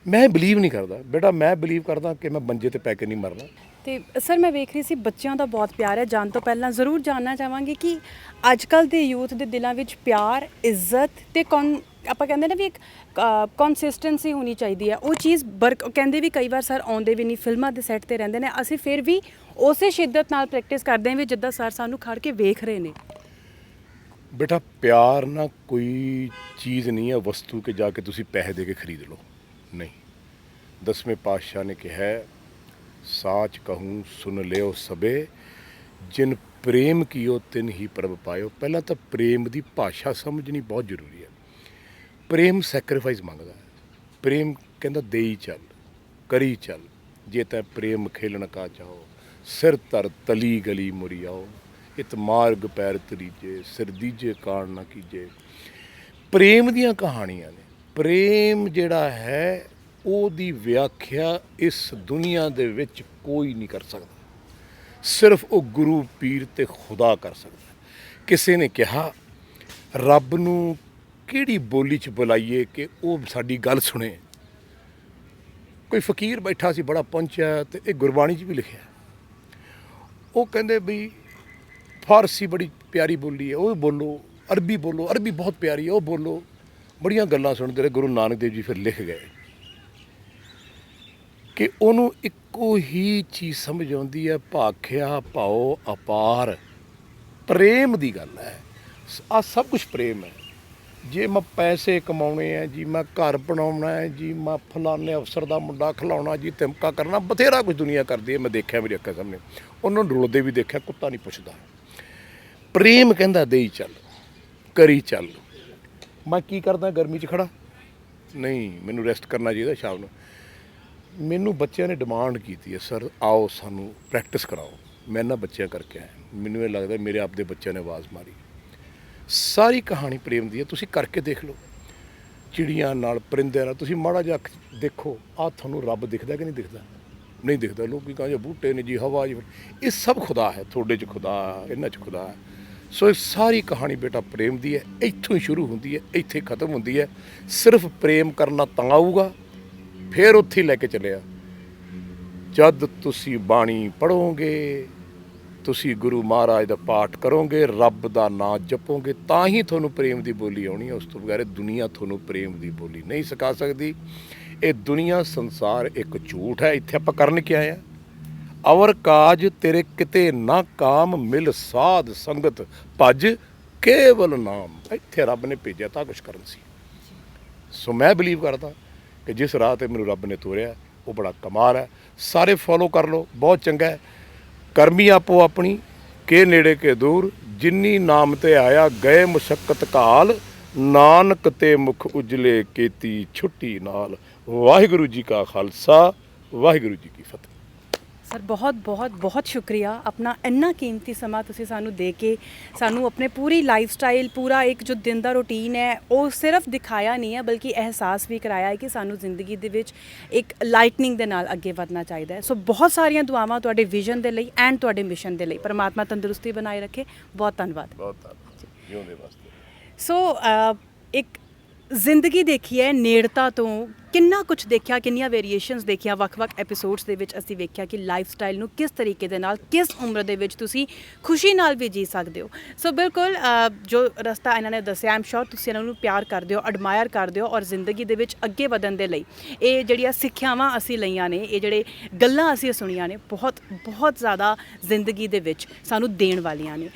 ਮੈਂ ਬਿਲੀਵ ਨਹੀਂ ਕਰਦਾ ਬੇਟਾ, ਮੈਂ ਬਿਲੀਵ ਕਰਦਾ ਕਿ ਮੈਂ ਮੰਜੇ 'ਤੇ ਪੈ ਕੇ ਨਹੀਂ ਮਰਨਾ। ਤੇ ਸਰ ਮੈਂ ਵੇਖ ਰਹੀ ਸੀ ਬੱਚਿਆਂ ਦਾ ਬਹੁਤ ਪਿਆਰ ਹੈ। ਜਾਣ ਤੋਂ ਪਹਿਲਾਂ ਜ਼ਰੂਰ ਜਾਣਨਾ ਚਾਹਾਂਗੇ ਕਿ ਅੱਜ ਕੱਲ੍ਹ ਦੇ ਯੂਥ ਦੇ ਦਿਲਾਂ ਵਿੱਚ ਪਿਆਰ, ਇੱਜ਼ਤ ਤੇ ਆਪਾਂ ਕਹਿੰਦੇ ਨਾ ਵੀ ਇੱਕ ਕੰਸਿਸਟੈਂਸੀ ਹੋਣੀ ਚਾਹੀਦੀ ਹੈ। ਉਹ ਚੀਜ਼ ਕਹਿੰਦੇ ਵੀ ਕਈ ਵਾਰ ਸਰ ਆਉਂਦੇ ਵੀ ਨਹੀਂ, ਫਿਲਮਾਂ ਦੇ ਸੈੱਟ 'ਤੇ ਰਹਿੰਦੇ ਨੇ, ਅਸੀਂ ਫਿਰ ਵੀ ਉਸੇ ਸ਼ਿੱਦਤ ਨਾਲ ਪ੍ਰੈਕਟਿਸ ਕਰਦੇ ਹਾਂ ਵੀ ਜਿੱਦਾਂ ਸਰ ਸਾਨੂੰ ਖੜ ਕੇ ਵੇਖ ਰਹੇ ਨੇ। ਬੇਟਾ ਪਿਆਰ ਨਾ ਕੋਈ ਚੀਜ਼ ਨਹੀਂ ਹੈ, ਵਸਤੂ ਕਿ ਜਾ ਕੇ ਤੁਸੀਂ ਪੈਸੇ ਦੇ ਕੇ ਖਰੀਦ ਲਓ, ਨਹੀਂ। 10ਵੇਂ ਪਾਤਸ਼ਾਹ ਨੇ ਕਿਹਾ ਸਾਚ ਕਹੂੰ ਸੁਣ ਲਿਓ ਸਭੇ, ਜਿਨ ਪ੍ਰੇਮ ਕੀਓ ਤਿਨ ਹੀ ਪ੍ਰਭ ਪਾਇਓ। ਪਹਿਲਾਂ ਤਾਂ ਪ੍ਰੇਮ ਦੀ ਭਾਸ਼ਾ ਸਮਝਣੀ ਬਹੁਤ ਜ਼ਰੂਰੀ ਹੈ। ਪ੍ਰੇਮ ਸੈਕਰੀਫਾਈਸ ਮੰਗਦਾ ਹੈ। ਪ੍ਰੇਮ ਕਹਿੰਦਾ ਦੇਈ ਚੱਲ, ਕਰੀ ਚੱਲ, ਜੇ ਤੈ ਪ੍ਰੇਮ ਖੇਲਣ ਕਾ ਚਾਹੋ, ਸਿਰ ਧਰ ਤਲੀ ਗਲੀ ਮੁਰੀ ਆਓ, ਇਤ ਮਾਰਗ ਪੈਰ ਤਰੀਜੇ, ਸਿਰ ਦੀਜੇ ਕਾਣ ਨਾ ਕੀਜੇ। ਪ੍ਰੇਮ ਦੀਆਂ ਕਹਾਣੀਆਂ ਨੇ। ਪ੍ਰੇਮ ਜਿਹੜਾ ਹੈ ਉਹਦੀ ਵਿਆਖਿਆ ਇਸ ਦੁਨੀਆ ਦੇ ਵਿੱਚ ਕੋਈ ਨਹੀਂ ਕਰ ਸਕਦਾ, ਸਿਰਫ ਉਹ ਗੁਰੂ ਪੀਰ ਤੇ ਖੁਦਾ ਕਰ ਸਕਦਾ। ਕਿਸੇ ਨੇ ਕਿਹਾ ਰੱਬ ਨੂੰ ਕਿਹੜੀ ਬੋਲੀ 'ਚ ਬੁਲਾਈਏ ਕਿ ਉਹ ਸਾਡੀ ਗੱਲ ਸੁਣੇ। ਕੋਈ ਫਕੀਰ ਬੈਠਾ ਸੀ ਬੜਾ ਪਹੁੰਚਿਆ, ਤੇ ਇਹ ਗੁਰਬਾਣੀ 'ਚ ਵੀ ਲਿਖਿਆ। ਉਹ ਕਹਿੰਦੇ ਵੀ ਫਾਰਸੀ ਬੜੀ ਪਿਆਰੀ ਬੋਲੀ ਹੈ, ਉਹ ਬੋਲੋ, ਅਰਬੀ ਬੋਲੋ, ਅਰਬੀ ਬਹੁਤ ਪਿਆਰੀ ਹੈ, ਉਹ ਬੋਲੋ। ਬੜੀਆਂ ਗੱਲਾਂ ਸੁਣਦੇ ਰਹੇ। ਗੁਰੂ ਨਾਨਕ ਦੇਵ ਜੀ ਫਿਰ ਲਿਖ ਗਏ ਕਿ ਉਹਨੂੰ ਇੱਕੋ ਹੀ ਚੀਜ਼ ਸਮਝ ਆਉਂਦੀ ਹੈ, ਭਾਖਿਆ ਭਾਉ ਅਪਾਰ। ਪ੍ਰੇਮ ਦੀ ਗੱਲ ਹੈ, ਆ ਸਭ ਕੁਝ ਪ੍ਰੇਮ ਹੈ। ਜੇ ਮੈਂ ਪੈਸੇ ਕਮਾਉਣੇ ਆ ਜੀ, ਮੈਂ ਘਰ ਬਣਾਉਣਾ ਹੈ ਜੀ, ਮੈਂ ਫਲਾਣੇ ਅਫਸਰ ਦਾ ਮੁੰਡਾ ਖਿਲਾਉਣਾ ਜੀ, ਧਮਕਾ ਕਰਨਾ, ਬਥੇਰਾ ਕੁਝ ਦੁਨੀਆ ਕਰਦੀ ਹੈ। ਮੈਂ ਦੇਖਿਆ, ਮੇਰੀ ਅੱਖਾਂ ਸਾਹਮਣੇ। ਉਹਨਾਂ ਨੂੰ ਰੁਲਦੇ ਵੀ ਦੇਖਿਆ, ਕੁੱਤਾ ਨਹੀਂ ਪੁੱਛਦਾ। ਪ੍ਰੇਮ ਕਹਿੰਦਾ ਦੇਈ ਚੱਲ, ਕਰੀ ਚੱਲ। ਮੈਂ ਕੀ ਕਰਦਾ ਗਰਮੀ 'ਚ ਖੜਾ? ਨਹੀਂ, ਮੈਨੂੰ ਰੈਸਟ ਕਰਨਾ ਚਾਹੀਦਾ ਸ਼ਾਮ ਨੂੰ। ਮੈਨੂੰ ਬੱਚਿਆਂ ਨੇ ਡਿਮਾਂਡ ਕੀਤੀ ਹੈ, ਸਰ ਆਓ ਸਾਨੂੰ ਪ੍ਰੈਕਟਿਸ ਕਰਾਓ। ਮੈਂ ਇਹਨਾਂ ਬੱਚਿਆਂ ਕਰਕੇ ਆਇਆ। ਮੈਨੂੰ ਇਹ ਲੱਗਦਾ ਮੇਰੇ ਆਪਦੇ ਬੱਚਿਆਂ ਨੇ ਆਵਾਜ਼ ਮਾਰੀ। ਸਾਰੀ ਕਹਾਣੀ ਪ੍ਰੇਮ ਦੀ ਹੈ, ਤੁਸੀਂ ਕਰਕੇ ਦੇਖ ਲਓ। ਚਿੜੀਆਂ ਨਾਲ, ਪਰਿੰਦਿਆਂ ਨਾਲ, ਤੁਸੀਂ ਮਾੜਾ ਜਿਹਾ ਦੇਖੋ, ਆਹ ਤੁਹਾਨੂੰ ਰੱਬ ਦਿਖਦਾ ਕਿ ਨਹੀਂ ਦਿਖਦਾ? ਨਹੀਂ ਦਿਖਦਾ। ਲੋਕੀ ਕਹਿੰਦੇ ਬੂਟੇ ਨੇ ਜੀ, ਹਵਾ ਜੀ, ਇਹ ਸਭ ਖੁਦਾ ਹੈ। ਤੁਹਾਡੇ 'ਚ ਖੁਦਾ, ਇਹਨਾਂ 'ਚ ਖੁਦਾ ਹੈ। ਸੋ ਇਹ ਸਾਰੀ ਕਹਾਣੀ ਬੇਟਾ ਪ੍ਰੇਮ ਦੀ ਹੈ। ਇੱਥੋਂ ਹੀ ਸ਼ੁਰੂ ਹੁੰਦੀ ਹੈ, ਇੱਥੇ ਖਤਮ ਹੁੰਦੀ ਹੈ। ਸਿਰਫ ਪ੍ਰੇਮ ਕਰਨਾ ਤਾਂ ਆਊਗਾ, ਫਿਰ ਉੱਥੇ ਹੀ ਲੈ ਕੇ ਚੱਲਿਆ। ਜਦ ਤੁਸੀਂ ਬਾਣੀ ਪੜ੍ਹੋਗੇ, ਤੁਸੀਂ ਗੁਰੂ ਮਹਾਰਾਜ ਦਾ ਪਾਠ ਕਰੋਗੇ, ਰੱਬ ਦਾ ਨਾਂ ਜਪੋਗੇ, ਤਾਂ ਹੀ ਤੁਹਾਨੂੰ ਪ੍ਰੇਮ ਦੀ ਬੋਲੀ ਆਉਣੀ ਹੈ। ਉਸ ਤੋਂ ਬਗੈਰ ਦੁਨੀਆ ਤੁਹਾਨੂੰ ਪ੍ਰੇਮ ਦੀ ਬੋਲੀ ਨਹੀਂ ਸਿਖਾ ਸਕਦੀ। ਇਹ ਦੁਨੀਆ, ਸੰਸਾਰ ਇੱਕ ਝੂਠ ਹੈ। ਇੱਥੇ ਆਪਾਂ ਕਰਨ ਕੀ ਆਏ ਆ? ਅਵਰ ਕਾਜ ਤੇਰੇ ਕਿਤੇ ਨਾ ਕਾਮ, ਮਿਲ ਸਾਧ ਸੰਗਤ ਭਜ ਕੇਵਲ ਨਾਮ। ਇੱਥੇ ਰੱਬ ਨੇ ਭੇਜਿਆ ਤਾਂ ਕੁਛ ਕਰਨ ਸੀ। ਸੋ ਮੈਂ ਬਿਲੀਵ ਕਰਦਾ ਕਿ ਜਿਸ ਰਾਹ 'ਤੇ ਮੈਨੂੰ ਰੱਬ ਨੇ ਤੋਰਿਆ ਉਹ ਬੜਾ ਕਮਾਲ ਹੈ। ਸਾਰੇ ਫੋਲੋ ਕਰ ਲਓ, ਬਹੁਤ ਚੰਗਾ ਹੈ। ਕਰਮੀ ਆਪੋ ਆਪਣੀ, ਕੇ ਨੇੜੇ ਕੇ ਦੂਰ, ਜਿੰਨੀ ਨਾਮ ਤੇ ਆਇਆ ਗਏ ਮੁਸ਼ੱਕਤ ਕਾਲ, ਨਾਨਕ ਤੇ ਮੁਖ ਉਜਲੇ ਕੀਤੀ ਛੁੱਟੀ ਨਾਲ। ਵਾਹਿਗੁਰੂ ਜੀ ਕਾ ਖਾਲਸਾ, ਵਾਹਿਗੁਰੂ ਜੀ ਕੀ ਫਤਿਹ। ਸਰ ਬਹੁਤ ਬਹੁਤ ਬਹੁਤ ਸ਼ੁਕਰੀਆ, ਆਪਣਾ ਇੰਨਾ ਕੀਮਤੀ ਸਮਾਂ ਤੁਸੀਂ ਸਾਨੂੰ ਦੇ ਕੇ ਸਾਨੂੰ ਆਪਣੇ ਪੂਰੀ ਲਾਈਫ ਸਟਾਈਲ, ਪੂਰਾ ਇੱਕ ਜੋ ਦਿਨ ਦਾ ਰੂਟੀਨ ਹੈ ਉਹ ਸਿਰਫ ਦਿਖਾਇਆ ਨਹੀਂ ਹੈ, ਬਲਕਿ ਅਹਿਸਾਸ ਵੀ ਕਰਾਇਆ ਹੈ ਕਿ ਸਾਨੂੰ ਜ਼ਿੰਦਗੀ ਦੇ ਵਿੱਚ ਇੱਕ ਲਾਈਟਨਿੰਗ ਦੇ ਨਾਲ ਅੱਗੇ ਵਧਣਾ ਚਾਹੀਦਾ ਹੈ। ਸੋ ਬਹੁਤ ਸਾਰੀਆਂ ਦੁਆਵਾਂ ਤੁਹਾਡੇ ਵਿਜ਼ਨ ਦੇ ਲਈ ਐਂਡ ਤੁਹਾਡੇ ਮਿਸ਼ਨ ਦੇ ਲਈ। ਪਰਮਾਤਮਾ ਤੰਦਰੁਸਤੀ ਬਣਾਏ ਰੱਖੇ। ਬਹੁਤ ਧੰਨਵਾਦ। ਬਹੁਤ ਧੰਨਵਾਦ। ਜਿਉਂਦੇ ਵਾਸਤੇ। ਸੋ ਇੱਕ ਜ਼ਿੰਦਗੀ ਦੇਖੀ ਹੈ ਨੇੜਤਾ ਤੋਂ, ਕਿੰਨਾ ਕੁਝ ਦੇਖਿਆ, ਕਿੰਨੀਆਂ ਵੇਰੀਏਸ਼ਨਸ ਦੇਖੀਆਂ ਵੱਖ-ਵੱਖ ਐਪੀਸੋਡਸ ਦੇ ਵਿੱਚ। ਅਸੀਂ ਵੇਖਿਆ ਕਿ ਲਾਈਫ ਸਟਾਈਲ ਨੂੰ ਕਿਸ ਤਰੀਕੇ ਦੇ ਨਾਲ, ਕਿਸ ਉਮਰ ਦੇ ਵਿੱਚ ਤੁਸੀਂ ਖੁਸ਼ੀ ਨਾਲ ਵੀ ਜੀ ਸਕਦੇ ਹੋ। ਸੋ ਬਿਲਕੁਲ ਜੋ ਰਸਤਾ ਇਹਨਾਂ ਨੇ ਦੱਸਿਆ, ਆਮ ਸ਼ੋਰ ਤੁਸੀਂ ਇਹਨਾਂ ਨੂੰ ਪਿਆਰ ਕਰਦੇ ਹੋ, ਐਡਮਾਇਰ ਕਰਦੇ ਹੋ, ਔਰ ਜ਼ਿੰਦਗੀ ਦੇ ਵਿੱਚ ਅੱਗੇ ਵਧਣ ਦੇ ਲਈ ਇਹ ਜਿਹੜੀਆਂ ਸਿੱਖਿਆਵਾਂ ਅਸੀਂ ਲਈਆਂ ਨੇ, ਇਹ ਜਿਹੜੇ ਗੱਲਾਂ ਅਸੀਂ ਸੁਣੀਆਂ ਨੇ, ਬਹੁਤ ਬਹੁਤ ਜ਼ਿਆਦਾ ਜ਼ਿੰਦਗੀ ਦੇ ਵਿੱਚ ਸਾਨੂੰ ਦੇਣ ਵਾਲੀਆਂ ਨੇ।